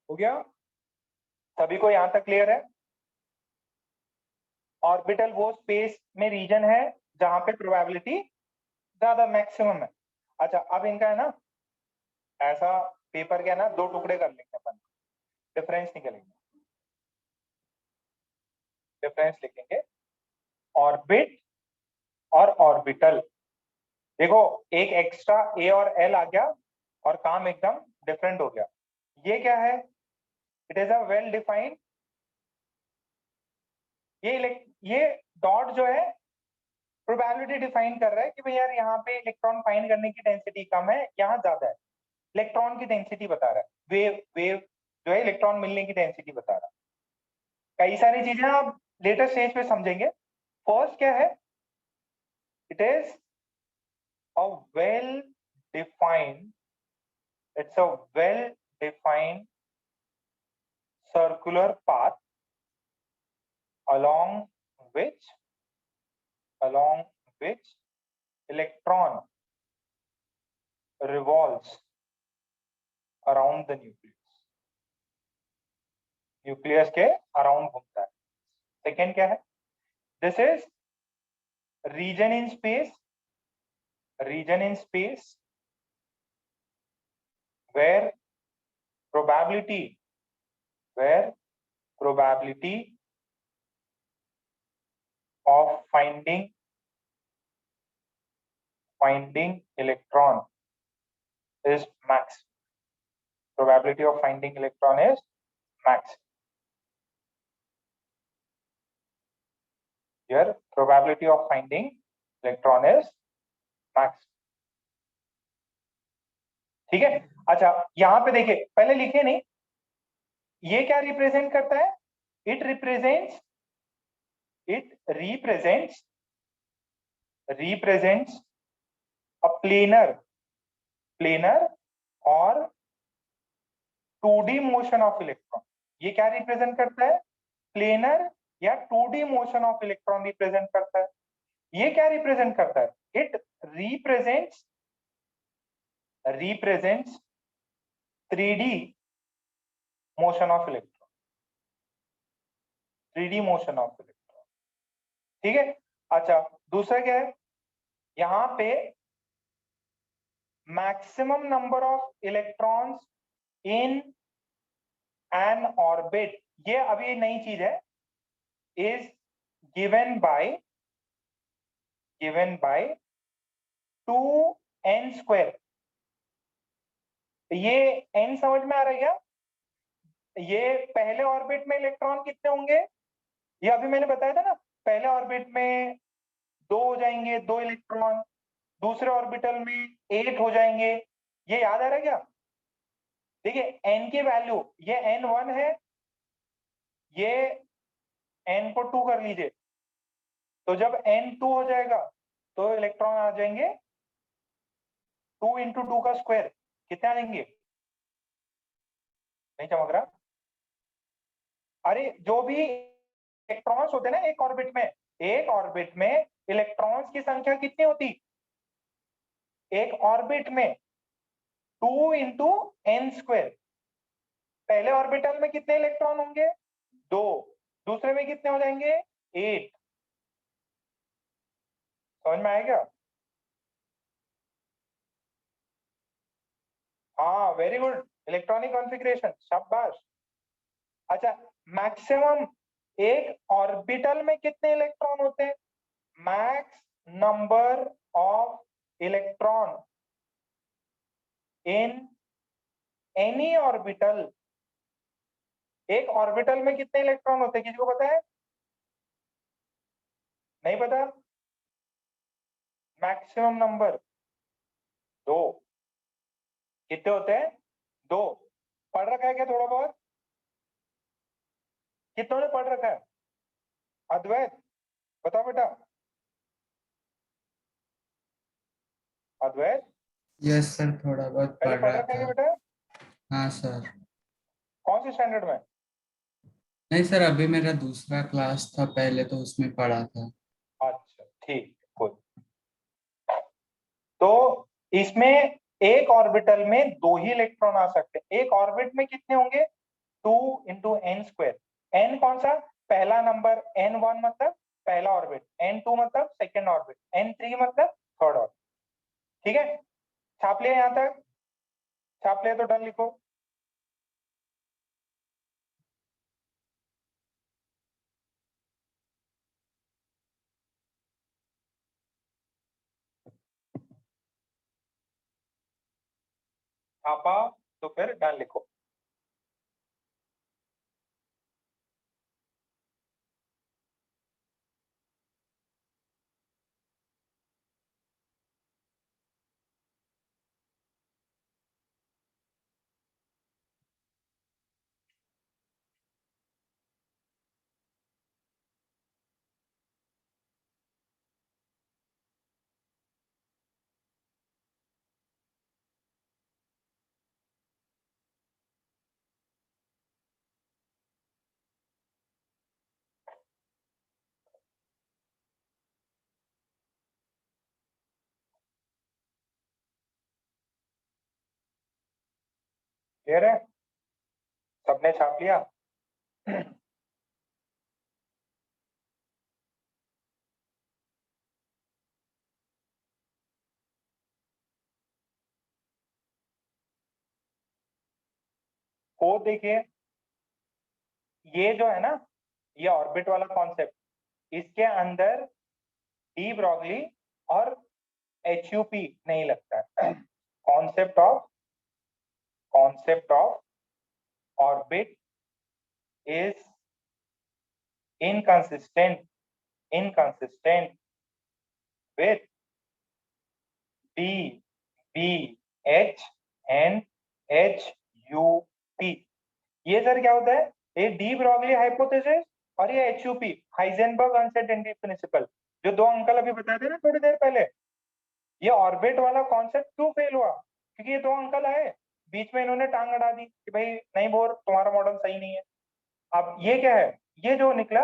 हो गया, सभी को यहाँ तक क्लियर है। ऑर्बिटल वो स्पेस में रीजन है जहां पे प्रोबेबिलिटी ज्यादा मैक्सिमम है। अच्छा, अब इनका है ना, ऐसा पेपर क्या है ना, दो टुकड़े कर लेंगे अपन, डिफरेंस निकलेंगे, डिफरेंस लिखेंगे ऑर्बिट और ऑर्बिटल। देखो, एक एक्स्ट्रा ए और एल आ गया और काम एकदम डिफरेंट हो गया। ये क्या है, it is a well defined, ये डॉट जो है प्रोबेबिलिटी डिफाइन कर रहा है कि भाई यार यहाँ पे इलेक्ट्रॉन फाइंड करने की डेंसिटी कम है, यहाँ ज्यादा है, इलेक्ट्रॉन की डेंसिटी बता रहा है, वेव वेव जो है इलेक्ट्रॉन मिलने की डेंसिटी बता रहा है। कई सारी चीजें आप लेटर स्टेज पे समझेंगे। फर्स्ट क्या है, it is a well defined, it's a well defined circular path along which electron revolves around the nucleus के अराउंड घूमता है। सेकेंड क्या है, this is region in space where probability of finding electron is max. Probability of finding electron is max. Here, probability of finding electron is max. ठीक है। अच्छा, यहां पे देखिए, पहले लिखे नहीं, ये क्या रिप्रेजेंट करता है, इट represents a planar और 2D मोशन ऑफ इलेक्ट्रॉन। ये क्या रिप्रेजेंट करता है, प्लेनर या 2D motion of electron represent करता है। ये क्या रिप्रेजेंट करता है, it represents 3D motion of electron. 3D motion of electron. ठीक है, अच्छा दूसरा क्या है, यहाँ पे maximum number of electrons in an orbit, ये अभी नई चीज है, इज गिवन बाय 2n²। ये n समझ में आ रहा है क्या? ये पहले ऑर्बिट में इलेक्ट्रॉन कितने होंगे, ये अभी मैंने बताया था ना, पहले ऑर्बिट में 2 हो जाएंगे, 2 इलेक्ट्रॉन, दूसरे ऑर्बिटल में 8 हो जाएंगे, ये याद आ रहा है क्या? देखिए n की वैल्यू, ये n1 है, ये n को 2 कर लीजिए, तो जब n2 हो जाएगा तो इलेक्ट्रॉन आ जाएंगे 2 इंटू 2 का स्क्वायर, कितने आ जाएंगे? नहीं चमक रहा? अरे जो भी इलेक्ट्रॉन्स होते हैं ना एक ऑर्बिट में इलेक्ट्रॉन्स की संख्या कितनी होती? एक ऑर्बिट में 2 इंटू n²। पहले ऑर्बिटल में कितने इलेक्ट्रॉन होंगे? 2, दूसरे में कितने हो जाएंगे? 8। समझ में आएगा? हाँ वेरी गुड, इलेक्ट्रॉनिक कॉन्फ़िगरेशन, शाबाश। अच्छा, मैक्सिमम एक ऑर्बिटल में कितने इलेक्ट्रॉन होते हैं? Max number of electron in any orbital, एक ऑर्बिटल में कितने इलेक्ट्रॉन होते हैं, किसी को पता है? नहीं पता? Maximum number 2। कितने होते हैं? 2। पढ़ रखा है क्या थोड़ा बहुत? कितनों ने पढ़ रखा है? अद्वैत बताओ बेटा। अद्वैत यस सर, थोड़ा बहुत पहले पढ़ पढ़ रहा रखा है था। क्या बेटा? हाँ सर। कौन से स्टैंडर्ड में? नहीं सर, अभी मेरा दूसरा क्लास था, पहले तो उसमें पढ़ा था। अच्छा ठीक, गुड। तो इसमें एक ऑर्बिटल में 2 ही इलेक्ट्रॉन आ सकते हैं। एक ऑर्बिट में कितने होंगे? 2 इंटू n²। n कौन सा? पहला नंबर, n1 मतलब पहला ऑर्बिट, n2 मतलब सेकेंड ऑर्बिट, n3 मतलब थर्ड ऑर्बिट। ठीक है, छाप लिया? यहां तक छाप लिया तो डन लिखो। छापा तो फिर डन लिखो। क्लियर है? सबने छाप लिया? को देखिए, ये जो है ना, ये ऑर्बिट वाला कॉन्सेप्ट, इसके अंदर डी ब्रॉगली और HUP नहीं लगता है। Concept of orbit is inconsistent with DBH and HUP। ये सर क्या होता है? ये डी ब्रॉगली हाइपोथेसिस और ये HUP, हाइजेनबर्ग अनसर्टेनिटी प्रिंसिपल, जो 2 अंकल अभी बताए थे ना थोड़ी देर पहले। ये ऑर्बिट वाला कॉन्सेप्ट क्यों फेल हुआ? क्योंकि ये 2 अंकल आए, बीच में इन्होंने टांग अड़ा दी कि भाई नहीं बोर, तुम्हारा मॉडल सही नहीं है। अब ये क्या है, ये जो निकला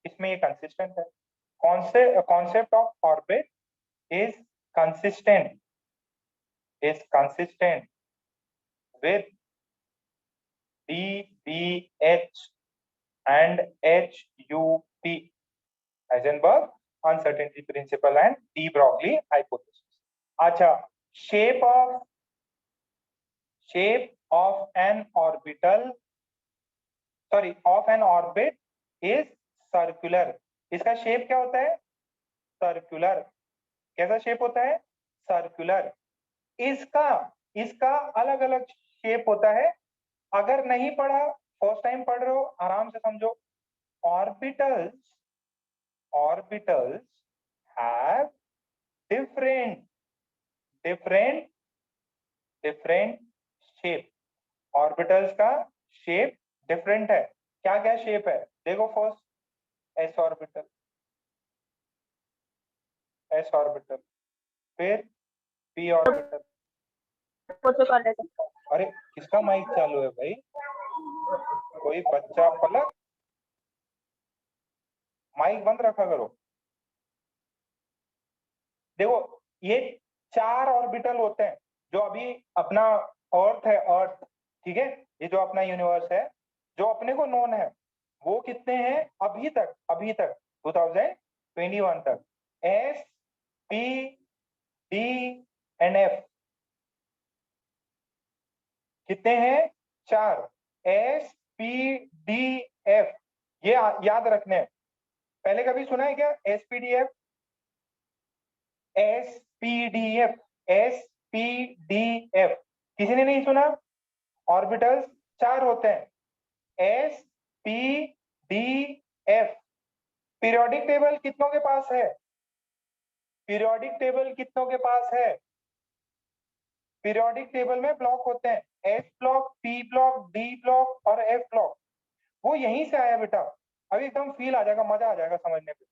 इसमें ये कंसिस्टेंट है। Concept of orbit is consistent with DBH and HUP, Heisenberg uncertainty principle and de Broglie hypothesis. अच्छा, shape of an orbital, sorry, of an orbit is circular. इसका शेप क्या होता है? सर्कुलर. कैसा शेप होता है? सर्कुलर. इसका अलग अलग शेप होता है. अगर नहीं पढ़ा, फर्स्ट टाइम पढ़ रहे हो, आराम से समझो. Orbitals have different shape. Orbitals का शेप डिफरेंट है. क्या क्या शेप है? देखो, फर्स्ट s ऑर्बिटल, फिर p ऑर्बिटल. अरे किसका माइक चालू है भाई? कोई बच्चा पलक, माइक बंद रखा करो. देखो, ये 4 ऑर्बिटल होते हैं जो अभी अपना अर्थ है, अर्थ, ठीक है, ये जो अपना यूनिवर्स है, जो अपने को नोन है, वो कितने हैं अभी तक 2021 तक? S, P, D and F. कितने हैं? 4. S, P, D, F. ये याद रखने हैं. पहले कभी सुना है क्या SPDF? SPDF, SPDF किसी ने नहीं सुना? ऑर्बिटल्स 4 होते हैं, S, P, D, F. Periodic table कितनों के पास है? पीरियोडिक टेबल कितनों के पास है? पीरियोडिक टेबल में ब्लॉक होते हैं, S block, P block, D block और F ब्लॉक. वो यहीं से आया बेटा. अभी एकदम फील आ जाएगा, मजा आ जाएगा समझने पे.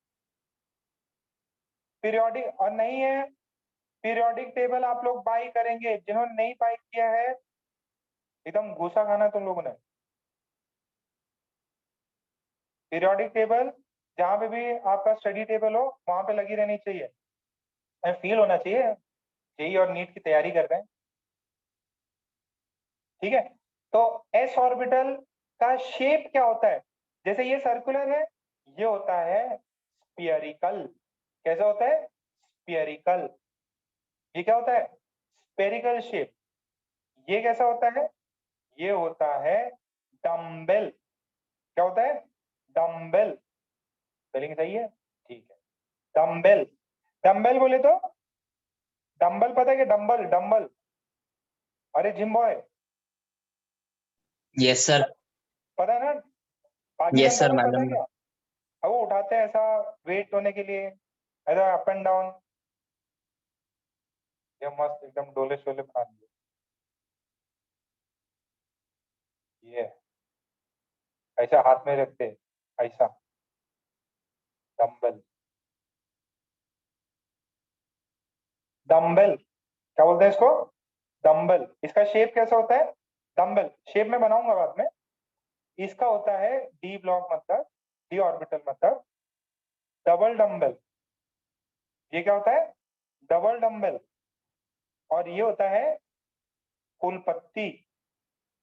पीरियोडिक और नहीं है, पीरियोडिक टेबल आप लोग बाई करेंगे. जिन्होंने नहीं बाई किया है, एकदम गुस्सा खाना तुम लोगों ने. पीरियोडिक टेबल जहां पे भी आपका स्टडी टेबल हो, वहां पे लगी रहनी चाहिए. फील होना चाहिए जेई और नीट की तैयारी कर रहे हैं, ठीक है. तो एस ऑर्बिटल का शेप क्या होता है? जैसे ये सर्कुलर है, ये होता है स्फीयरिकल. कैसा होता है? स्फीयरिकल. ये क्या होता है? Spherical shape. ये कैसा होता है? ये होता है डम्बेल. क्या होता है? डम्बेल. स्पेलिंग सही है? ठीक है. डम्बेल. डम्बेल बोले तो डम्बल पता है कि डम्बल, डम्बल. अरे जिम बॉय, यस सर. पता है ना? पाकिस्तान यस सर पता है मालूम है. क्या? अब वो उठाते हैं ऐसा वेट होने के लिए, ऐसा अप एंड डाउन. ये मस्त एकदम डोले शोले बना दिए. ये ऐसा हाथ में रखते हैं, ऐसा डम्बल. डम्बल क्या बोलते हैं इसको? डम्बल. इसका शेप कैसा होता है? डम्बल शेप में बनाऊंगा बाद में. इसका होता है डी ब्लॉक, मतलब डी ऑर्बिटल, मतलब डबल डम्बल. ये क्या होता है? Double dumbbell. और ये होता है फूल पत्ती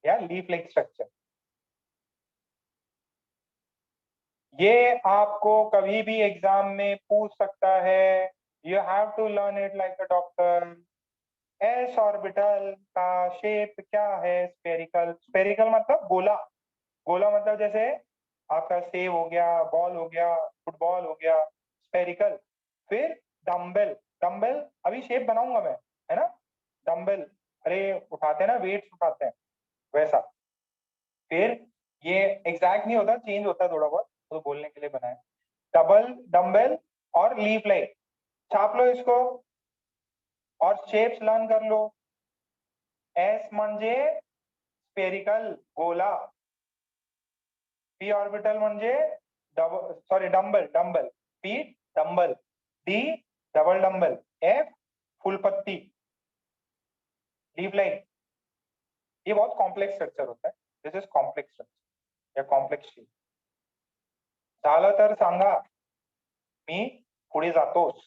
या लीफ लाइक स्ट्रक्चर. ये आपको कभी भी एग्जाम में पूछ सकता है. You have to learn it like a doctor. S orbital का शेप क्या है? स्फेरिकल. स्फेरिकल मतलब गोला. गोला मतलब जैसे आपका सेव हो गया, बॉल हो गया, फुटबॉल हो गया, स्फेरिकल. फिर डम्बल. डम्बल अभी शेप बनाऊंगा मैं, है ना? डम्बल, अरे उठाते हैं ना, वेट्स उठाते हैं, वैसा. फिर ये एग्जैक्ट नहीं होता, चेंज होता है थोड़ा बहुत, तो बोलने के लिए बनाया. डबल डम्बल और लीफ लाइक. छाप लो इसको और शेप्स लर्न कर लो. एस म्हणजे स्फेरिकल, गोला. पी ऑर्बिटल म्हणजे dumbbell, dumbbell. P dumbbell. D double dumbbell. F फुलपत्ती, लीफ लाइक. ये बहुत कॉम्प्लेक्स स्ट्रक्चर होता है. दिस इज कॉम्प्लेक्स स्ट्रक्चर या कॉम्प्लेक्स शेप. झालं तर सांगा, मी पुढे जातोस.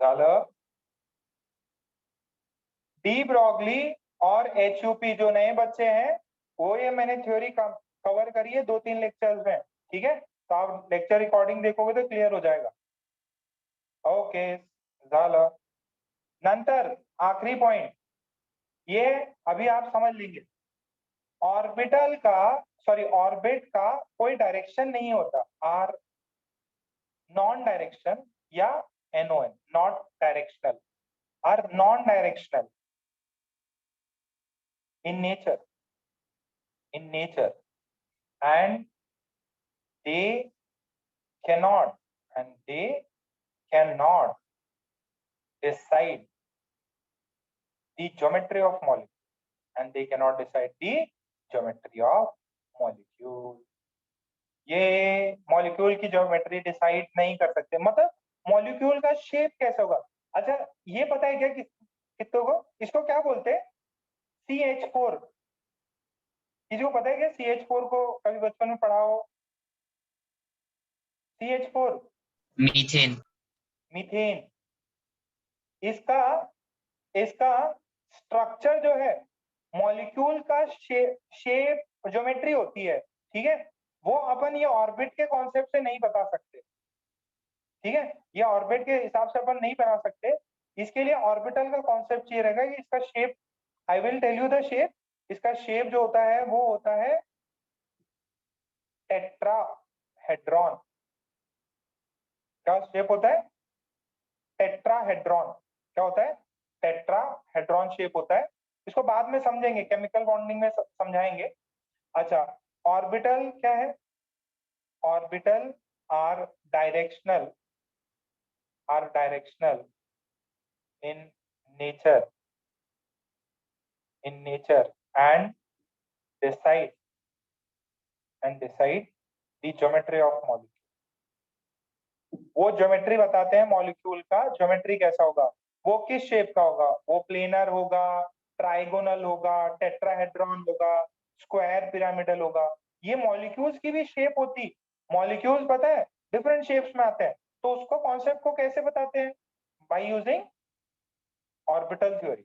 झालं. डी ब्रॉगली और HUP जो नए बच्चे हैं वो ये मैंने थ्योरी कवर करी है 2-3 लेक्चर्स में. ठीक है, तो आप लेक्चर रिकॉर्डिंग देखोगे तो क्लियर हो जाएगा. ओके झालं. नंतर आखिरी पॉइंट ये अभी आप समझ लेंगे. ऑर्बिटल का ऑर्बिट का कोई डायरेक्शन नहीं होता. आर नॉन डायरेक्शन या NON not directional are non directional in nature and they cannot decide the geometry of molecule ये मॉलिक्यूल की ज्योमेट्री डिसाइड नहीं कर सकते. मतलब मॉलिक्यूल का शेप कैसे होगा. अच्छा ये पता है क्या कितनों को इसको क्या बोलते हैं? CH4. किसी को पता है क्या CH4 को कभी बचपन में पढ़ा हो? CH4 methane. इसका स्ट्रक्चर जो है मॉलिक्यूल का शेप ज्योमेट्री होती है. ठीक है, वो अपन ये ऑर्बिट के कॉन्सेप्ट से नहीं बता सकते. ठीक है, ये ऑर्बिट के हिसाब से अपन नहीं बना सकते. इसके लिए ऑर्बिटल का कॉन्सेप्ट ये रहेगा कि इसका shape, I will tell you the shape. इसका शेप जो होता है वो होता है टेट्राहेड्रॉन. क्या शेप होता है? टेट्राहेड्रॉन. क्या होता है? टेट्राहेड्रॉन शेप होता है. इसको बाद में समझेंगे, केमिकल बॉन्डिंग में समझाएंगे. अच्छा, ऑर्बिटल क्या है? Orbital are directional in nature and decide the geometry of molecule. वो ज्योमेट्री बताते हैं मॉलिक्यूल का ज्योमेट्री कैसा होगा, वो किस शेप का होगा. वो प्लेनर होगा, ट्राइगोनल होगा, टेट्राहेड्रॉन होगा, स्क्वायर पिरामिडल होगा. ये मॉलिक्यूल्स की भी शेप होती. मॉलिक्यूल्स पता है डिफरेंट शेप्स में आते हैं. तो उसको कॉन्सेप्ट को कैसे बताते हैं? By using orbital theory.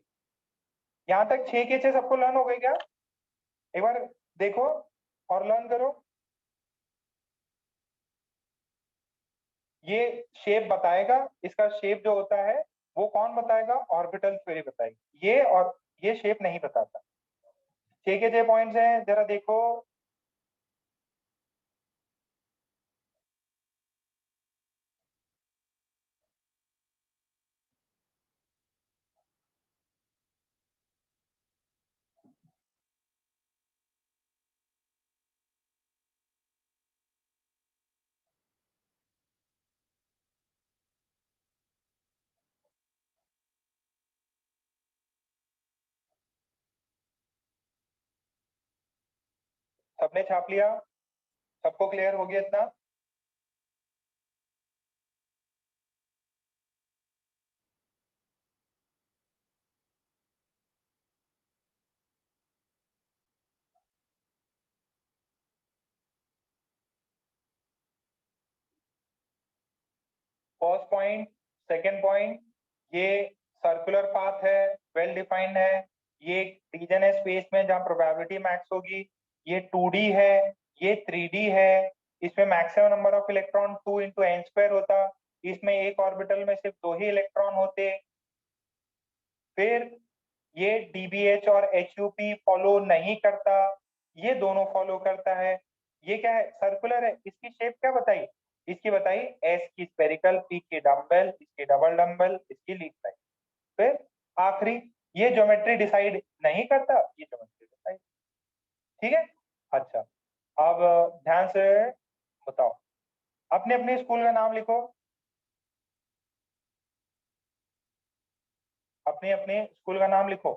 यहां तक 6 के 6 सबको लर्न हो गए क्या? एक बार देखो और लर्न करो. ये शेप बताएगा, इसका शेप जो होता है वो कौन बताएगा? ऑर्बिटल थ्योरी बताएगी. ये और ये शेप नहीं बताता. 6 के 6 पॉइंट्स हैं, जरा देखो. सबने छाप लिया? सबको क्लियर हो गया इतना? फर्स्ट पॉइंट, सेकंड पॉइंट, ये सर्कुलर पाथ है, वेल डिफाइंड है. ये रीजन है स्पेस में जहां प्रोबेबिलिटी मैक्स होगी. ये 2D है, ये 3D है. इसमें maximum number of electron 2 × n² होता. इसमें एक ऑर्बिटल में सिर्फ 2 ही इलेक्ट्रॉन होते. फिर ये DBH और HUP फॉलो नहीं करता, ये दोनों फॉलो करता है. ये क्या है? सर्कुलर है. इसकी शेप क्या बताई? इसकी बताई S की स्फेरिकल, P की डम्बल, इसकी डबल डम्बल, इसकी लीफ लाइन. फिर आखिरी, ये ज्योमेट्री डिसाइड नहीं करता, ये ज्योमेट्री डिसाइड. ठीक है. अच्छा, अब ध्यान से बताओ, अपने अपने स्कूल का नाम लिखो. अपने अपने स्कूल का नाम लिखो.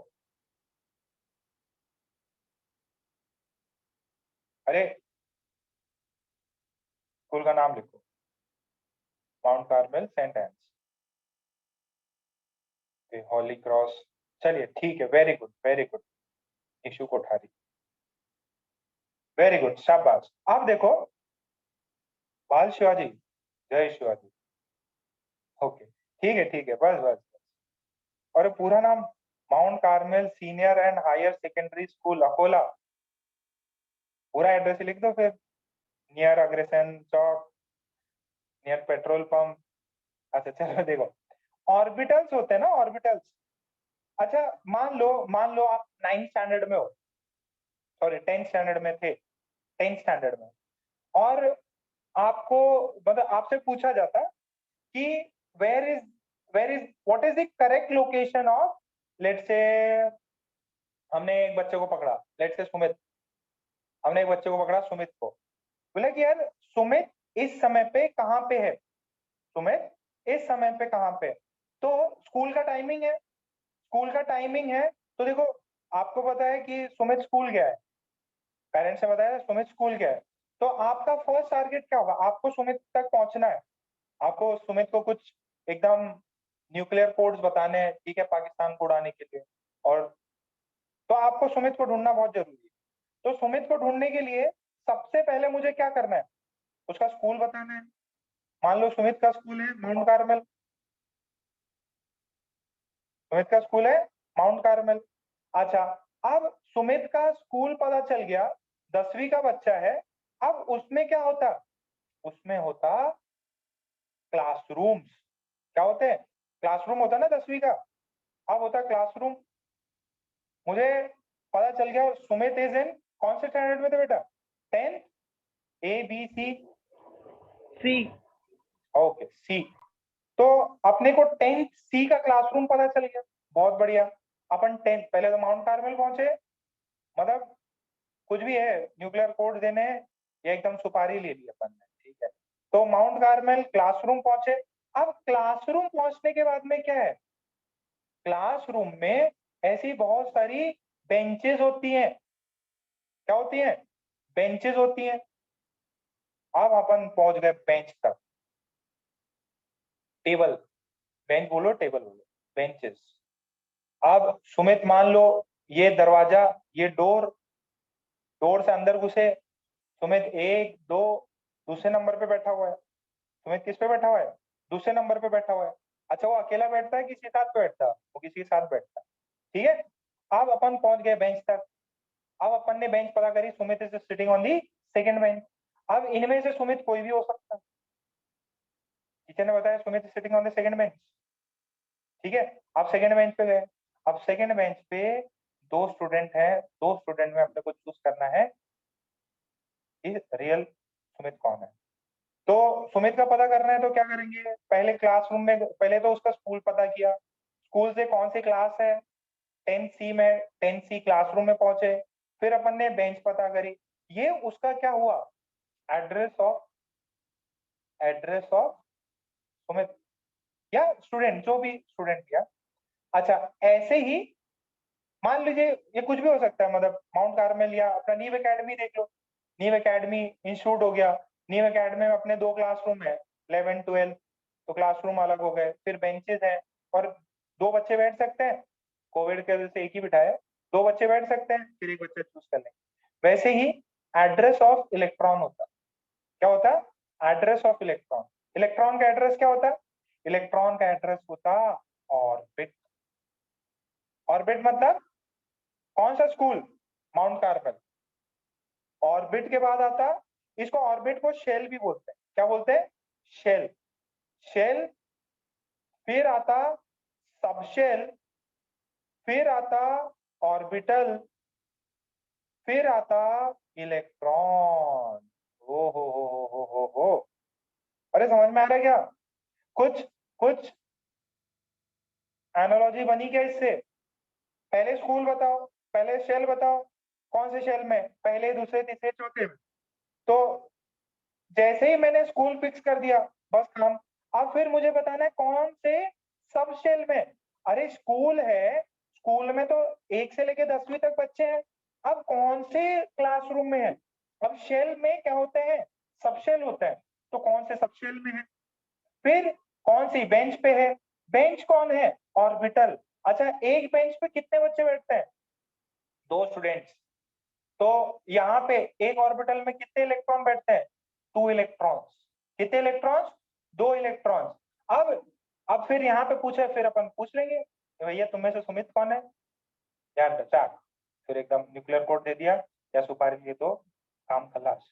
अरे स्कूल का नाम लिखो. Mount Carmel Saint Anne's, Holy Cross. चलिए ठीक है, very good very good. Ishu Kothari, very good, शाबाश. आप देखो, बाल शिवाजी, जय शिवाजी. ओके ठीक है, बस बस। और पूरा नाम Mount Carmel senior and higher secondary school Akola, पूरा एड्रेस लिख दो फिर। Near Agrasen Chowk, near petrol pump. अच्छा चलो देखो, ऑर्बिटल्स होते हैं ना, ऑर्बिटल्स। अच्छा मान लो आप 9th स्टैंडर्ड में हो, सॉरी 10th स्टैंडर्ड में थे, 10th स्टैंडर्ड में, और आपको मतलब आपसे पूछा जाता कि where is what is the correct location of, let's say हमने एक बच्चे को पकड़ा, लेट्स से सुमित, हमने एक बच्चे को पकड़ा सुमित को, बोला कि यार सुमित इस समय पे कहाँ पे है, सुमित इस समय पे कहाँ पे है? तो स्कूल का टाइमिंग है, स्कूल का टाइमिंग है, तो देखो आपको पता है कि सुमित स्कूल गया है, पेरेंट्स ने बताया सुमित स्कूल गया है, तो आपका फर्स्ट टारगेट क्या होगा? आपको सुमित तक पहुंचना है, आपको सुमित को कुछ एकदम न्यूक्लियर कोड्स बताने हैं, ठीक है, पाकिस्तान को उड़ाने के लिए, और तो आपको सुमित को ढूंढना बहुत जरूरी है। तो सुमित को ढूंढने के लिए सबसे पहले मुझे क्या करना है? उसका स्कूल बताना है। मान लो सुमित का स्कूल है माउंट कार्मेल, सुमित का स्कूल है माउंट कार्मेल। अच्छा, अब सुमित का स्कूल पता चल गया, 10वीं का बच्चा है, अब उसमें क्या होता? उसमें होता क्लासरूम्स। क्या होते हैं? क्लासरूम होता ना 10वीं का, अब होता क्लासरूम। मुझे पता चल गया सुमित इज इन कौन से स्टैंडर्ड में थे बेटा? 10th, ABC, सी। ओके सी। तो अपने को 10th C का क्लासरूम पता चल गया, बहुत बढ़िया। अपन 10th पहले तो माउंट कार्मेल पहुंचे, मतलब कुछ भी है, न्यूक्लियर कोड देने हैं, या एकदम सुपारी ले ली अपन ने, ठीक है। तो माउंट कार्मेल क्लासरूम पहुंचे। अब क्लासरूम पहुंचने के बाद में क्या है? क्लासरूम में ऐसी बहुत सारी बेंचेस होती हैं। क्या होती हैं? बेंचेस होती हैं। अब अपन पहुंच गए बेंच तक, टेबल, बेंच बोलो टेबल बोलो, बेंचेस। अब सुमित मान लो ये दरवाजा, ये डोर, डोर से अंदर घुसे, सुमित 1 2 दूसरे नंबर पे बैठा हुआ है। सुमित किस पे बैठा हुआ है? दूसरे नंबर पे बैठा हुआ है। अच्छा, वो अकेला बैठता है किसी के साथ बैठता है? वो किसी के साथ बैठता है, ठीक है। अब अपन पहुंच गए बेंच तक। अब अपन ने बेंच पता करी, Sumit is sitting on the second bench. अब इनमें से सुमित कोई भी हो सकता है, टीचर ने बताया Sumit is sitting on the second bench, ठीक है। आप सेकंड बेंच पे गए, अब सेकंड बेंच पे 2 स्टूडेंट हैं, 2 स्टूडेंट में अपने को चूज करना है कि रियल सुमित कौन है। तो सुमित का पता करना है तो क्या करेंगे? पहले क्लासरूम में, पहले तो उसका स्कूल पता किया, स्कूल से कौन सी क्लास है, 10C में, 10C क्लासरूम में पहुंचे। फिर अपन ने बेंच पता करी, ये उसका क्या हुआ? एड्रेस ऑफ सुमित या स्टूडेंट, जो भी स्टूडेंट किया। अच्छा, ऐसे ही मान लीजिए ये कुछ भी हो सकता है, मतलब माउंट कार्मेल या अपना नीव एकेडमी देख लो, नीव एकेडमी इंस्टीट्यूट हो गया। नीव एकेडमी में अपने 2 क्लासरूम है, 11 12, तो क्लासरूम अलग हो गए, फिर बेंचेस हैं, और 2 बच्चे बैठ सकते हैं, कोविड के वजह से एक ही बिठाया, 2 बच्चे बैठ सकते हैं, फिर एक बच्चा चूज कर लेंगे। वैसे ही एड्रेस ऑफ इलेक्ट्रॉन होता, क्या होता? Address of electron. इलेक्ट्रॉन का एड्रेस क्या होता है? इलेक्ट्रॉन का एड्रेस होता ऑर्बिट। ऑर्बिट मतलब कौन सा स्कूल? Mount Carmel. ऑर्बिट के बाद आता, इसको ऑर्बिट को शेल भी बोलते हैं। क्या बोलते हैं? शेल। शेल, फिर आता सबशेल, फिर आता ऑर्बिटल, फिर आता इलेक्ट्रॉन। हो। अरे समझ में आ रहा है क्या? कुछ कुछ एनालॉजी बनी क्या इससे? पहले स्कूल बताओ, पहले शेल बताओ, कौन से शेल में? पहले, दूसरे, तीसरे, चौथे में। तो जैसे ही मैंने स्कूल फिक्स कर दिया, बस काम। अब फिर मुझे बताना है कौन से सब शेल में। अरे स्कूल है, स्कूल में तो 1 से लेके 10वीं तक बच्चे हैं, अब कौन से क्लासरूम में है? अब शेल में क्या होते हैं? सब शेल होता है, तो कौन से सब शेल में है? फिर कौन सी बेंच पे है? बेंच कौन है? ऑर्बिटल। अच्छा, एक बेंच पे कितने बच्चे बैठते हैं? 2 स्टूडेंट्स। तो यहाँ पे एक ऑर्बिटल में कितने इलेक्ट्रॉन बैठते हैं? 2 इलेक्ट्रॉन्स। कितने इलेक्ट्रॉन्स? 2 इलेक्ट्रॉन्स। अब अब फिर यहाँ पे पूछे, फिर अपन पूछ लेंगे कि भैया तुम में से सुमित कौन है यार, बचा फिर एकदम न्यूक्लियर कोड दे दिया या सुपारी दिए तो काम खलास।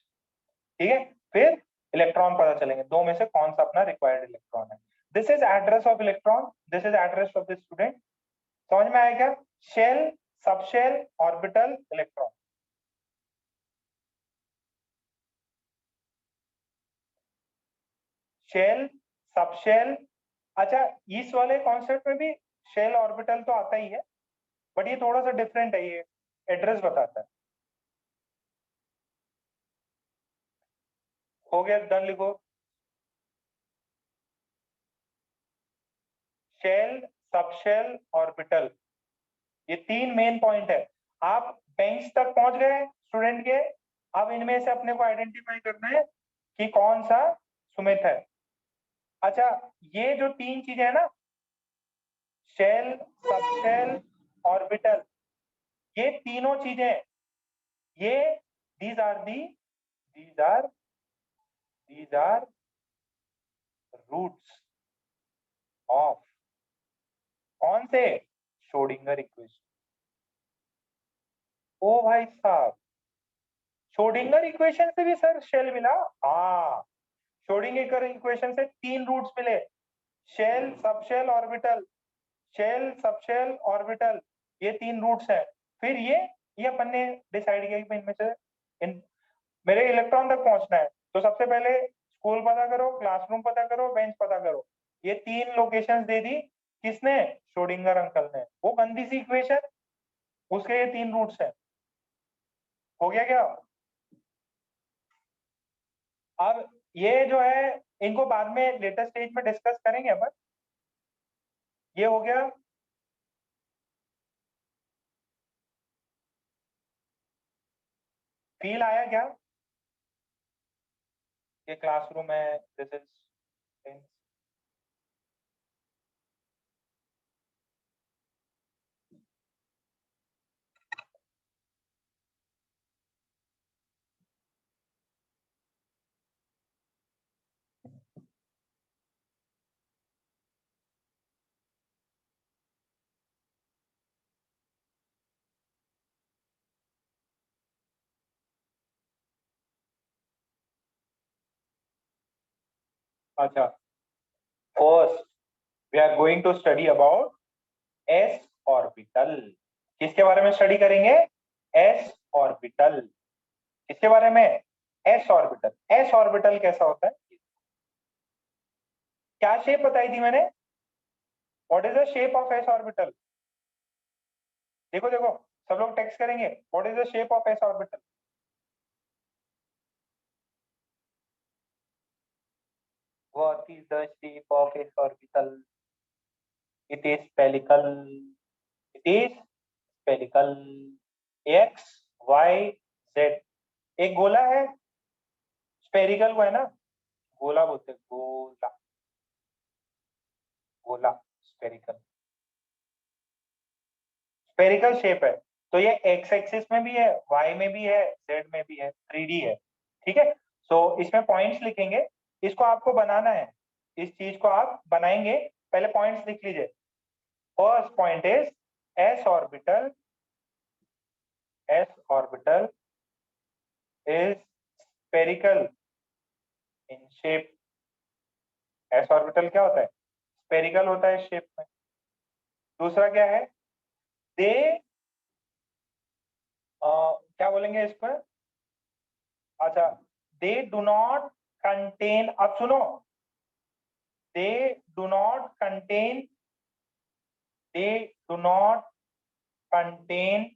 ठीक है, फिर इलेक्ट्रॉन पता चलेंगे दो में से कौन सा अपना रिक्वायर्ड इलेक्ट्रॉन है। This is address of electron, this is address of the student. समझ में आया क्या? Shell, subshell, orbital, electron. Shell, subshell, अच्छा इस वाले कॉन्सेप्ट में भी शेल ऑर्बिटल तो आता ही है, बट ये थोड़ा सा डिफरेंट है, ये एड्रेस बताता है। हो गया, डन लिखो। शेल, सबशेल, ऑर्बिटल, ये तीन मेन पॉइंट है। आप बेंच तक पहुंच गए स्टूडेंट के, अब इनमें से अपने को आइडेंटिफाई करना है कि कौन सा सुमित है। अच्छा, ये जो तीन चीजें है ना, शेल, सबशेल, ऑर्बिटल, ये तीनों चीजें, ये these are these are roots of कौन से? Schrodinger equation. ओ भाई साहब, श्रोडिंगर इक्वेशन से भी सर शेल मिला? हाँ, श्रोडिंगर इक्वेशन से तीन रूट्स मिले, shell, subshell, orbital. Shell, subshell, orbital, ये तीन रूट्स हैं। फिर ये अपन ने डिसाइड किया कि इनमें से इन मेरे इलेक्ट्रॉन तक पहुंचना है, तो सबसे पहले स्कूल पता करो, क्लासरूम पता करो, बेंच पता करो। ये तीन लोकेशंस दे दी किसने? श्रोडिंगर अंकल ने। वो गंदी सी इक्वेशन, उसके ये तीन रूट्स हैं। हो गया क्या? अब ये जो है इनको बाद में लेटेस्ट स्टेज में डिस्कस करेंगे अपन। ये हो गया। फील आया क्या? ये क्लासरूम है, दिस इज। अच्छा, first we are going to study about S orbital. किसके बारे में स्टडी करेंगे? S orbital. किसके बारे में? S orbital. एस ऑर्बिटल कैसा होता है? क्या शेप बताई थी मैंने? What is the shape of S orbital? देखो देखो, सब लोग टेक्स्ट करेंगे, what is the shape of S orbital? What is the shape of S orbital? It is spherical. It is spherical. X, Y, Z. एक गोला है, स्पेरिकल को है ना गोला बोलते हैं, गोला, गोला, स्पेरिकल, स्पेरिकल शेप है। तो ये एक्स एक्सिस में भी है, वाई में भी है, जेड में भी है, 3D है। ठीक है, सो इसमें पॉइंट्स लिखेंगे, इसको आपको बनाना है, इस चीज को आप बनाएंगे। पहले पॉइंट्स लिख लीजिए। First point is S orbital, S orbital is spherical in shape. S orbital क्या होता है? स्पेरिकल होता है शेप में। दूसरा क्या है? दे क्या बोलेंगे इस पर? अच्छा, दे डू नॉट कंटेन, अब सुनो, they do not contain, they do not contain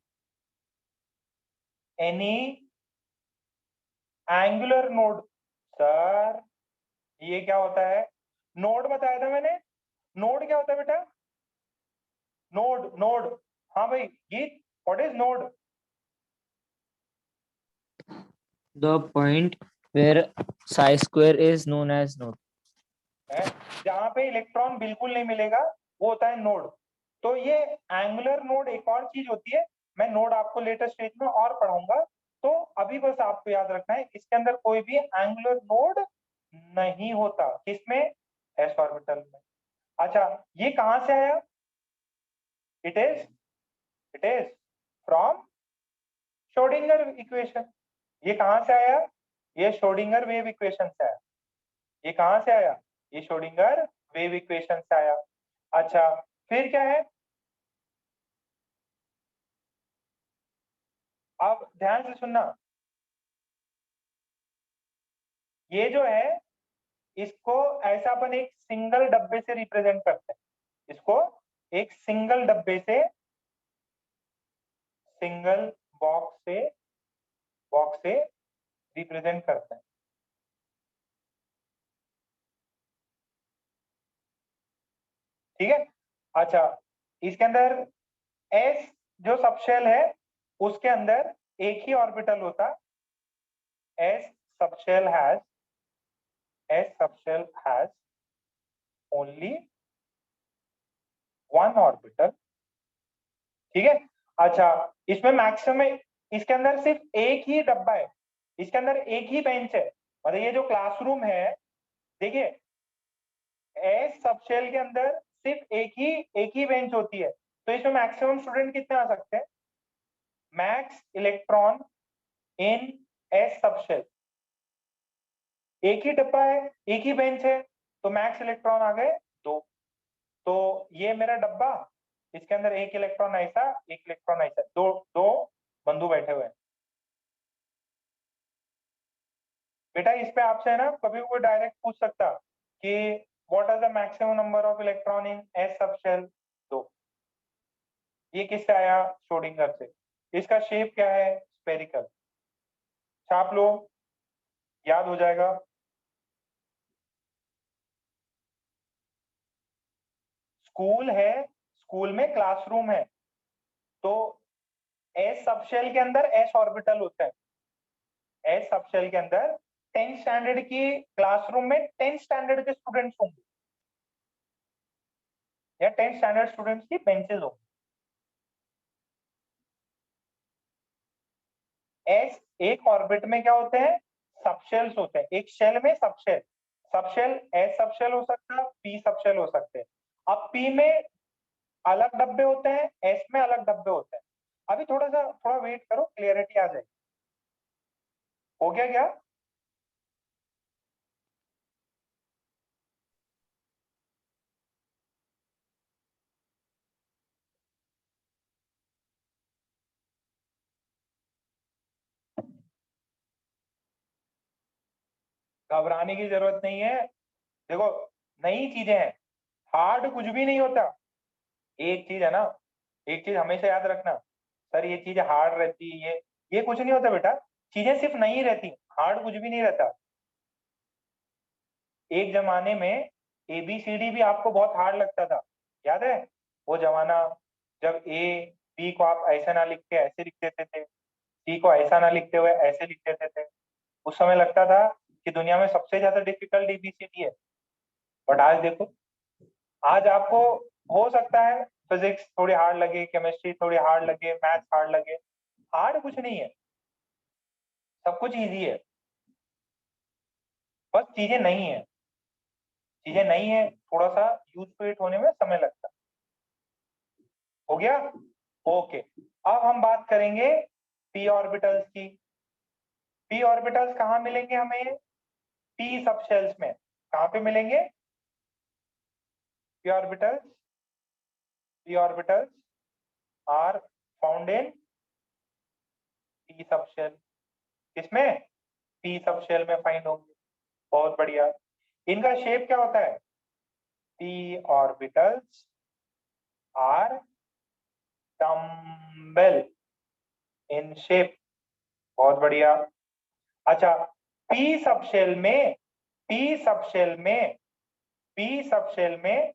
any angular node. Sir ये क्या होता है? नोड बताया था मैंने, नोड क्या होता है बेटा? नोड, नोड, हाँ भाई गीत, what is node? The point where psi square is known as node. है जहां पे इलेक्ट्रॉन बिल्कुल नहीं मिलेगा, वो होता है नोड। तो ये एंगुलर नोड एक और चीज होती है, मैं नोड आपको लेटेस्ट स्टेज में और पढ़ाऊंगा। तो अभी बस आपको याद रखना है, इसके अंदर कोई भी एंगुलर नोड नहीं होता। किसमें? एस ऑर्बिटल में। अच्छा, ये कहां से आया? It is from Schrodinger equation. ये कहां से आया? ये श्रोडिंगर वेव इक्वेशन से आया। ये कहां से आया? ये श्रोडिंगर वेव इक्वेशन से आया। अच्छा, फिर क्या है? अब ध्यान से सुनना, ये जो है इसको ऐसा अपन एक सिंगल डब्बे से रिप्रेजेंट करते हैं। इसको एक सिंगल डब्बे से, सिंगल बॉक्स से रिप्रेजेंट करते हैं। ठीक है। अच्छा, इसके अंदर एस जो सबशेल है उसके अंदर एक ही ऑर्बिटल होता। S subshell has only one orbital. ठीक है। अच्छा, इसमें मैक्सिमम, इसके अंदर सिर्फ एक ही डब्बा है, इसके अंदर एक ही बेंच है। मतलब ये जो क्लासरूम है, देखिए एस सबशेल के अंदर सिर्फ एक ही बेंच होती है, तो इसमें मैक्सिमम स्टूडेंट कितने आ सकते हैं? Max electron in S subshell, एक ही डब्बा है, एक ही बेंच है, तो मैक्स इलेक्ट्रॉन आ गए 2। तो ये मेरा डब्बा, इसके अंदर एक इलेक्ट्रॉन ऐसा, एक इलेक्ट्रॉन ऐसा, दो दो बंधु बैठे हुए हैं। बेटा इस पे आपसे है ना कभी कोई डायरेक्ट पूछ सकता कि what are the maximum number of electron in S subshell 2। ये किससे आया? श्रोडिंगर से। इसका शेप क्या है? स्फेरिकल। छाप लो, याद हो जाएगा। स्कूल है, स्कूल में क्लासरूम है, तो एस सबशेल के अंदर एस ऑर्बिटल होता है। एस सबशेल के अंदर 10th स्टैंडर्ड की क्लासरूम में 10th स्टैंडर्ड के स्टूडेंट्स होंगे, या 10th स्टैंडर्ड स्टूडेंट्स की बेंचेस होंगी। एस एक ऑर्बिट में क्या होते हैं? सबशेल्स होते हैं, एक शेल में सबशेल। सबशेल एस सबशेल हो सकता है, पी सबशेल हो सकते हैं। अब पी में अलग डब्बे होते हैं, एस में अलग डब्बे होते हैं। अभी थोड़ा वेट करो, क्लियरिटी आ जाएगी। हो गया क्या? घबराने की जरूरत नहीं है। देखो, नई चीजें हैं, हार्ड कुछ भी नहीं होता। एक चीज है ना, एक चीज हमेशा याद रखना, सर ये चीज हार्ड रहती है, ये कुछ नहीं होता बेटा। चीजें सिर्फ नई रहती, हार्ड कुछ भी नहीं रहता। एक जमाने में ABCD भी आपको बहुत हार्ड लगता था, याद है वो जमाना जब B को आप ऐसा ना लिख के ऐसे लिख देते थे, C को ऐसा ना लिखते हुए ऐसे लिख देते थे। उस समय लगता था कि दुनिया में सबसे ज्यादा डिफिकल्ट ABCD है। बट आज देखो, आज आपको हो सकता है फिजिक्स थोड़ी हार्ड लगे, केमिस्ट्री थोड़ी हार्ड लगे, मैथ्स हार्ड लगे। हार्ड कुछ नहीं है, सब कुछ इजी है। बस चीजें नहीं है, चीजें नहीं है, थोड़ा सा यूज टू इट होने में समय लगता है। हो गया? ओके। अब हम बात करेंगे पी ऑर्बिटल्स की। पी ऑर्बिटल्स कहाँ मिलेंगे हमें? पी सबशेल्स में। कहाँ पे मिलेंगे P orbitals? P orbitals are found in P subshell. किसमें? पी सबशेल में फाइंड होंगे। बहुत बढ़िया। इनका शेप क्या होता है? P orbitals are dumbbell in shape. बहुत बढ़िया। अच्छा, पी सबशेल में, पी सबशेल में, पी सबशेल में,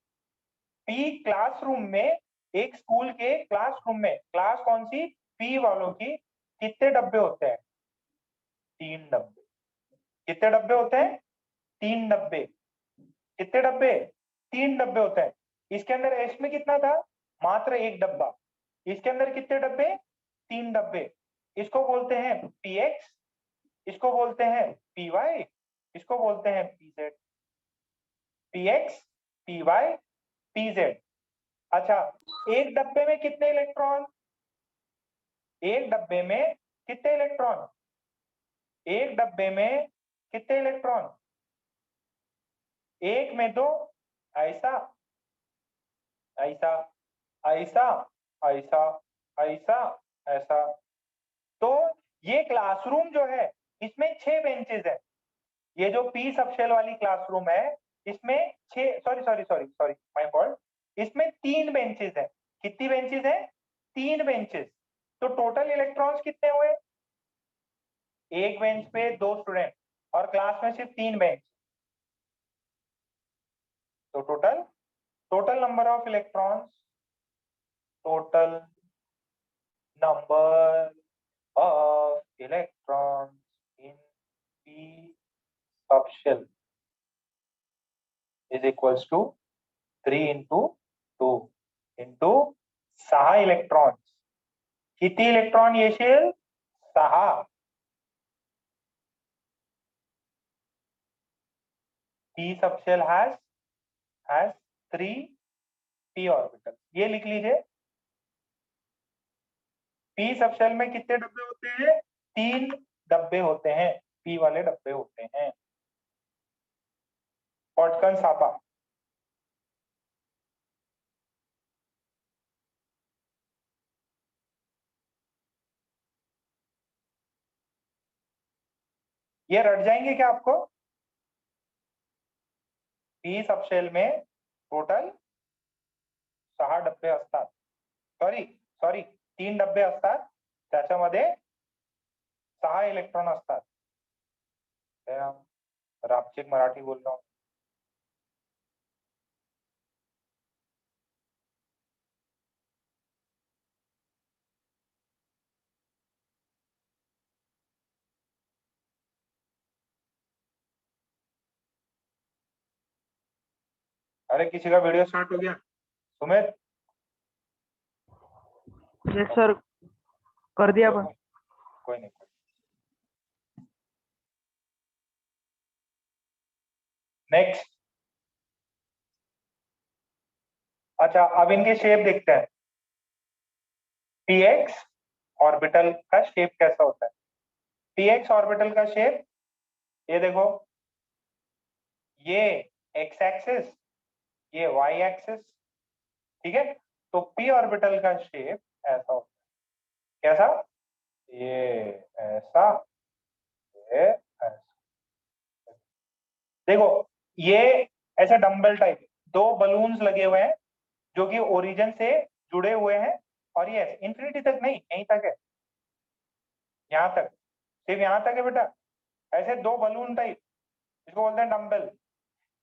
पी क्लासरूम में, एक स्कूल के क्लासरूम में, क्लास कौन सी? पी वालों की, कितने डब्बे होते हैं? 3 डब्बे। कितने डब्बे होते हैं? 3 डब्बे। कितने डब्बे? 3 डब्बे होते हैं। इसके अंदर एस में कितना था? मात्र एक डब्बा। इसके अंदर कितने डब्बे? 3 डब्बे। इसको बोलते हैं PX, इसको बोलते हैं PY, इसको बोलते हैं PZ। PX, PY, pz। अच्छा, एक डब्बे में कितने इलेक्ट्रॉन? एक डब्बे में कितने इलेक्ट्रॉन? एक डब्बे में कितने इलेक्ट्रॉन? एक में तो ऐसा ऐसा ऐसा ऐसा ऐसा ऐसा। तो ये क्लासरूम जो है इसमें 6 बेंचेस है। ये जो पी सबशेल वाली क्लासरूम है इसमें 6, sorry sorry sorry sorry my fault, इसमें 3 बेंचेस है। कितनी बेंचेस है? 3 बेंचेस। तो टोटल इलेक्ट्रॉन्स कितने हुए? एक बेंच पे 2 स्टूडेंट और क्लास में सिर्फ 3 बेंच। तो total number of electrons, total number of electrons in p subshell is equals to 3 into 2 into 6 electrons। कितनी इलेक्ट्रॉन ये shell? 6। p subshell has 3 p orbital. ये लिख लीजिए, p सबशेल में कितने डब्बे होते हैं? 3 डब्बे होते हैं, p वाले डब्बे होते हैं। पॉटकन सापा। ये रट जाएंगे क्या आपको? p सबशेल में टोटल 6 डब्बे असतात, सॉरी सॉरी 3 डब्बे असतात, त्याच्यामध्ये 6 इलेक्ट्रॉन असतात। रापचिक मराठी बोल रहा हूँ। अरे किसी का वीडियो स्टार्ट हो गया? सुमित? यस सर, कर दिया अपन। कोई नहीं। नेक्स्ट। अच्छा, अब इनके शेप देखते हैं। px ऑर्बिटल का शेप कैसा होता है? px ऑर्बिटल का शेप ये देखो, ये x एक्सिस, ये y एक्सिस, ठीक है। तो p ऑर्बिटल का शेप ऐसा होता है। कैसा? ये ऐसा, ये ऐसा। देखो, ये ऐसे डंबल टाइप 2 बलून्स लगे हुए हैं जो कि ओरिजिन से जुड़े हुए हैं, और ये इंफिनिटी तक नहीं, यहीं तक है, यहाँ तक, सिर्फ यहाँ तक है बेटा। ऐसे 2 बलून टाइप, इसको बोलते हैं डंबल।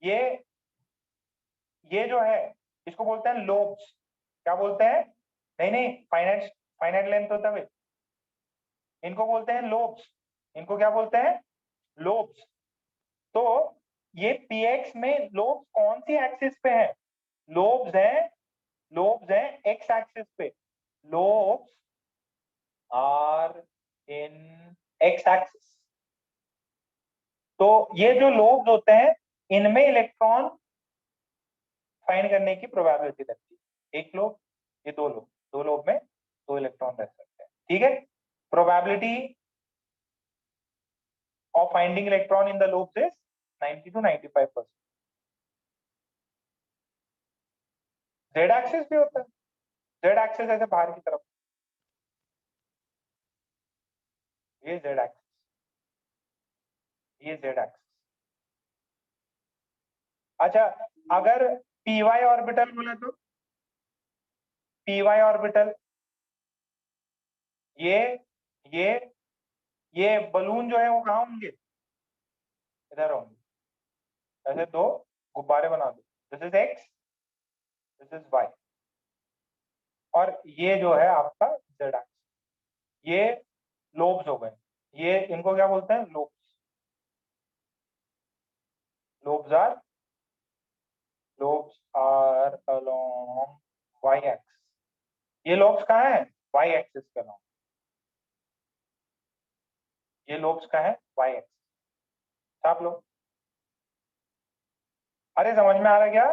ये जो है इसको बोलते हैं लोब्स। क्या बोलते हैं? नहीं नहीं, फाइनाइट लेंथ होता है, इनको बोलते हैं लोब्स। इनको क्या बोलते हैं? लोब्स। तो ये px में लोब्स कौन सी एक्सिस पे है? लोब्स हैं x एक्सिस पे। Lobes are in x axis. तो ये जो लोब्स होते हैं इनमें इलेक्ट्रॉन फाइंड करने की प्रोबेबिलिटी रहती है। एक लोब, ये 2 लोब, 2 लोब में 2 इलेक्ट्रॉन रह सकते हैं, ठीक है। Probability of finding electron in the lobes is 90 to 95%। Z axis भी होता है, जेड एक्सिस ऐसे बाहर की तरफ, ये जेड एक्सिस, ये जेड एक्सिस। अच्छा, अगर py ऑर्बिटल बोला तो py ऑर्बिटल, ये ये ये बलून जो है वो कहाँ होंगे? इधर होंगे। ऐसे 2 गुब्बारे बना दो, this is x, this is y, और ये जो है आपका z एक्सिस। ये लोब्स हो गए, ये इनको क्या बोलते हैं? Lobes. Lobes are along y axis. ये लोब्स कहाँ है? y एक्सिस के अलोंग। ये लोब्स कहाँ है? y axis. छाप लो। अरे समझ में आ रहा है क्या?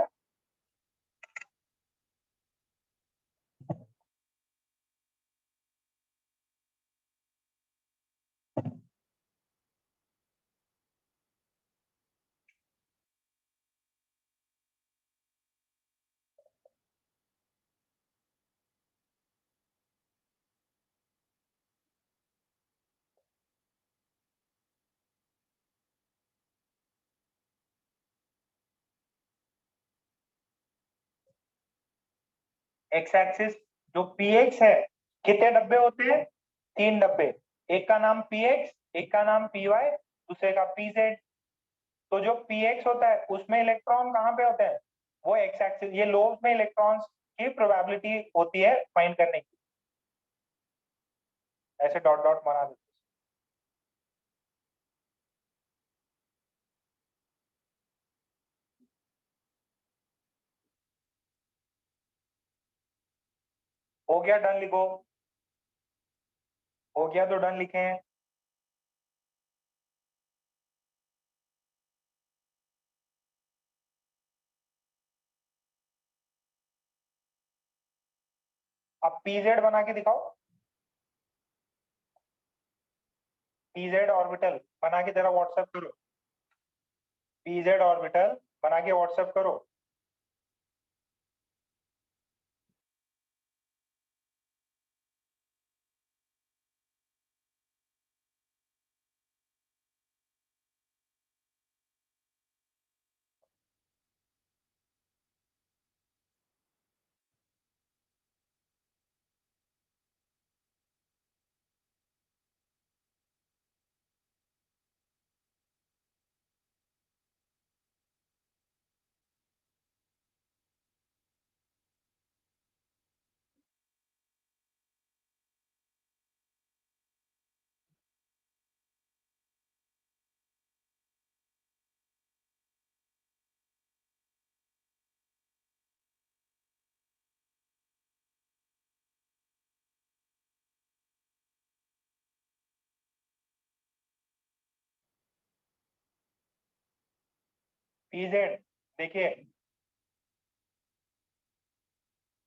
एक्स एक्सिस जो px है, कितने डब्बे होते हैं? 3 डब्बे। एक का नाम px, एक का नाम py, दूसरे का pz। तो जो px होता है उसमें इलेक्ट्रॉन कहाँ पे होते हैं? वो एक्स एक्सिस, ये लोब्स में इलेक्ट्रॉन्स की प्रोबेबिलिटी होती है फाइंड करने की। ऐसे डॉट डॉट बना देते हैं। हो गया, डन लिखो। हो गया तो डन लिखे हैं। अब pz बना के दिखाओ। pz ऑर्बिटल बना के जरा व्हाट्सएप करो। pz ऑर्बिटल बना के व्हाट्सएप करो। pz देखिए,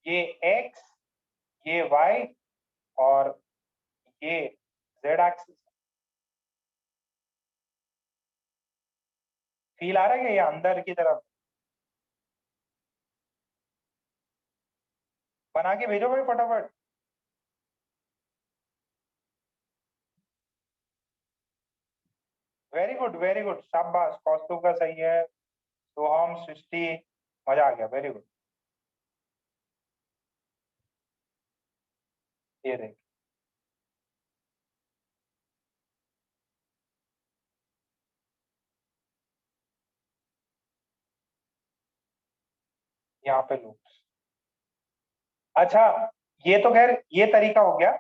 ये x, ये y और ये z एक्सिस। फील आ रहा है क्या ये अंदर की तरफ? बना के भेजो भाई फटाफट। वेरी गुड वेरी गुड, शाबाश। कौस्तुभ का सही है, सोहम, सृष्टि, मजा आ गया, वेरी गुड। ये देख, यहाँ पे लूप्स। अच्छा, ये तो खैर ये तरीका हो गया।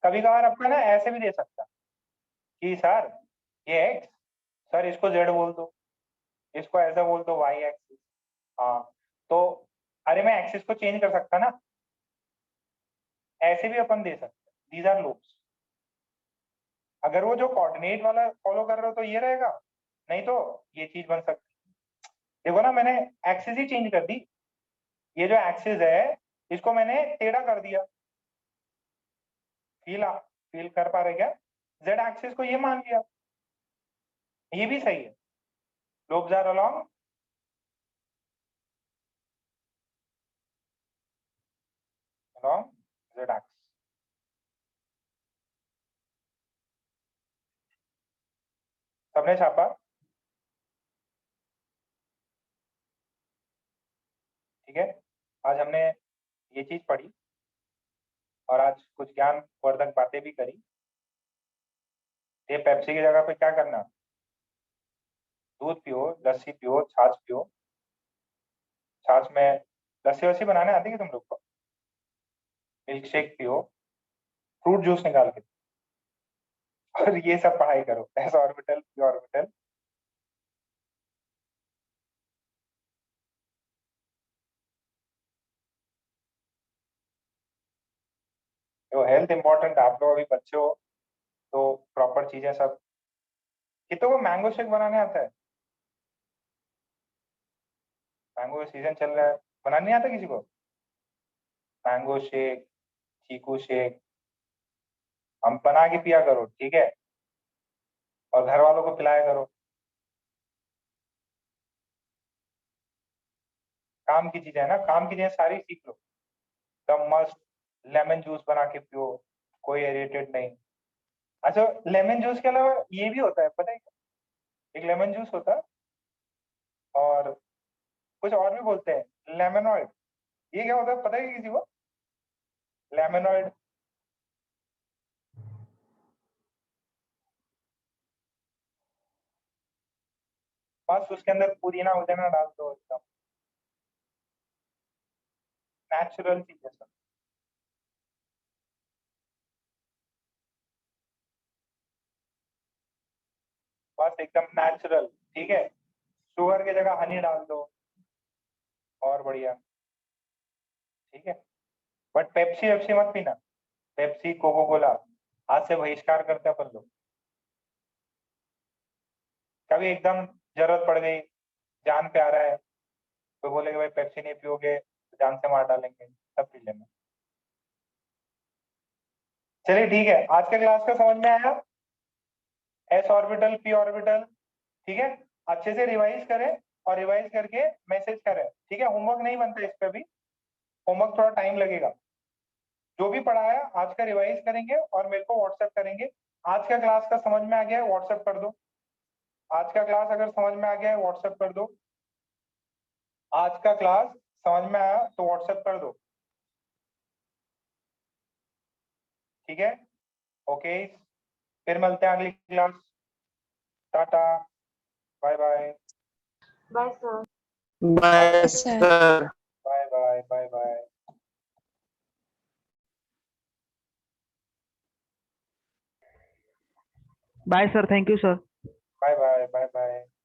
कभी कभार आपका ना ऐसे भी दे सकता कि सर ये एक्स, सर इसको जेड बोल दो, इसको ऐसा बोल दो वाई एक्सिस। हाँ, तो अरे मैं एक्सिस को चेंज कर सकता ना, ऐसे भी अपन दे सकते। These are loops. अगर वो जो कोऑर्डिनेट वाला फॉलो कर रहे हो तो ये रहेगा, नहीं तो ये चीज बन सकती। देखो ना, मैंने एक्सिस ही चेंज कर दी। ये जो एक्सिस है इसको मैंने टेढ़ा कर दिया। फील कर पा रहे क्या? जेड एक्सिस को ये मान लिया, ये भी सही है। lobes are along z axis। सबने छापा? ठीक है, आज हमने ये चीज पढ़ी और आज कुछ ज्ञान वर्धक बातें भी करी। ये पेप्सी की जगह पे क्या करना? दूध पियो, लस्सी पियो, छाछ पियो। छाछ में लस्सी वस्सी बनाने आती है तुम लोग को? मिल्क शेक पियो, फ्रूट जूस निकाल के। और ये सब पढ़ाई करो, एस ऑर्बिटल, पी ऑर्बिटल। तो हेल्थ इंपॉर्टेंट, आप लोग अभी बच्चे हो तो प्रॉपर चीजें सब। कितनों को मैंगो शेक बनाने आता है? मैंगो का सीजन चल रहा है, बनाने नहीं आता किसी को? मैंगो शेक, चीकू शेक, हम बना के पिया करो, ठीक है? और घर वालों को पिलाया करो। काम की चीजें है ना, काम की चीजें सारी सीख लो। एकदम मस्त लेमन जूस बना के पियो, कोई इरिटेट नहीं। अच्छा, लेमन जूस के अलावा ये भी होता है, पता है क्या? एक लेमन जूस होता है और कुछ और भी बोलते हैं, लेमनॉइड। ये क्या होता है पता है किसी को? लेमोनॉइड, बस उसके अंदर पुदीना उदीना डाल दो, एकदम नेचुरल चीज है सब। बस एकदम नेचुरल, ठीक है। शुगर की जगह हनी डाल दो, और बढ़िया, ठीक है। बट पेप्सी वेप्सी मत पीना, पेप्सी कोको कोला आज से बहिष्कार करते हैं अपन लोग। कभी एकदम जरूरत पड़ गई, जान पे आ रहा है, तो बोलेगे भाई पेप्सी नहीं पियोगे तो जान से मार डालेंगे, तब पी लेना। चलिए ठीक है, आज के क्लास का समझ में आया, एस ऑर्बिटल पी ऑर्बिटल, ठीक है। अच्छे से रिवाइज करें और रिवाइज करके मैसेज करें, ठीक है। होमवर्क नहीं बनता इस पे भी, होमवर्क थोड़ा टाइम लगेगा। जो भी पढ़ाया आज का रिवाइज करेंगे और मेरे को व्हाट्सएप करेंगे। आज का क्लास का समझ में आ गया है व्हाट्सएप कर दो, आज का क्लास अगर समझ में आ गया है व्हाट्सएप कर दो, आज का क्लास समझ में आया तो व्हाट्सएप कर दो, ठीक है। ओके, फिर मिलते हैं अगली class. Tata, bye bye, bye sir. Bye sir. Bye bye, bye bye. Bye sir, thank you sir. Bye bye, bye bye.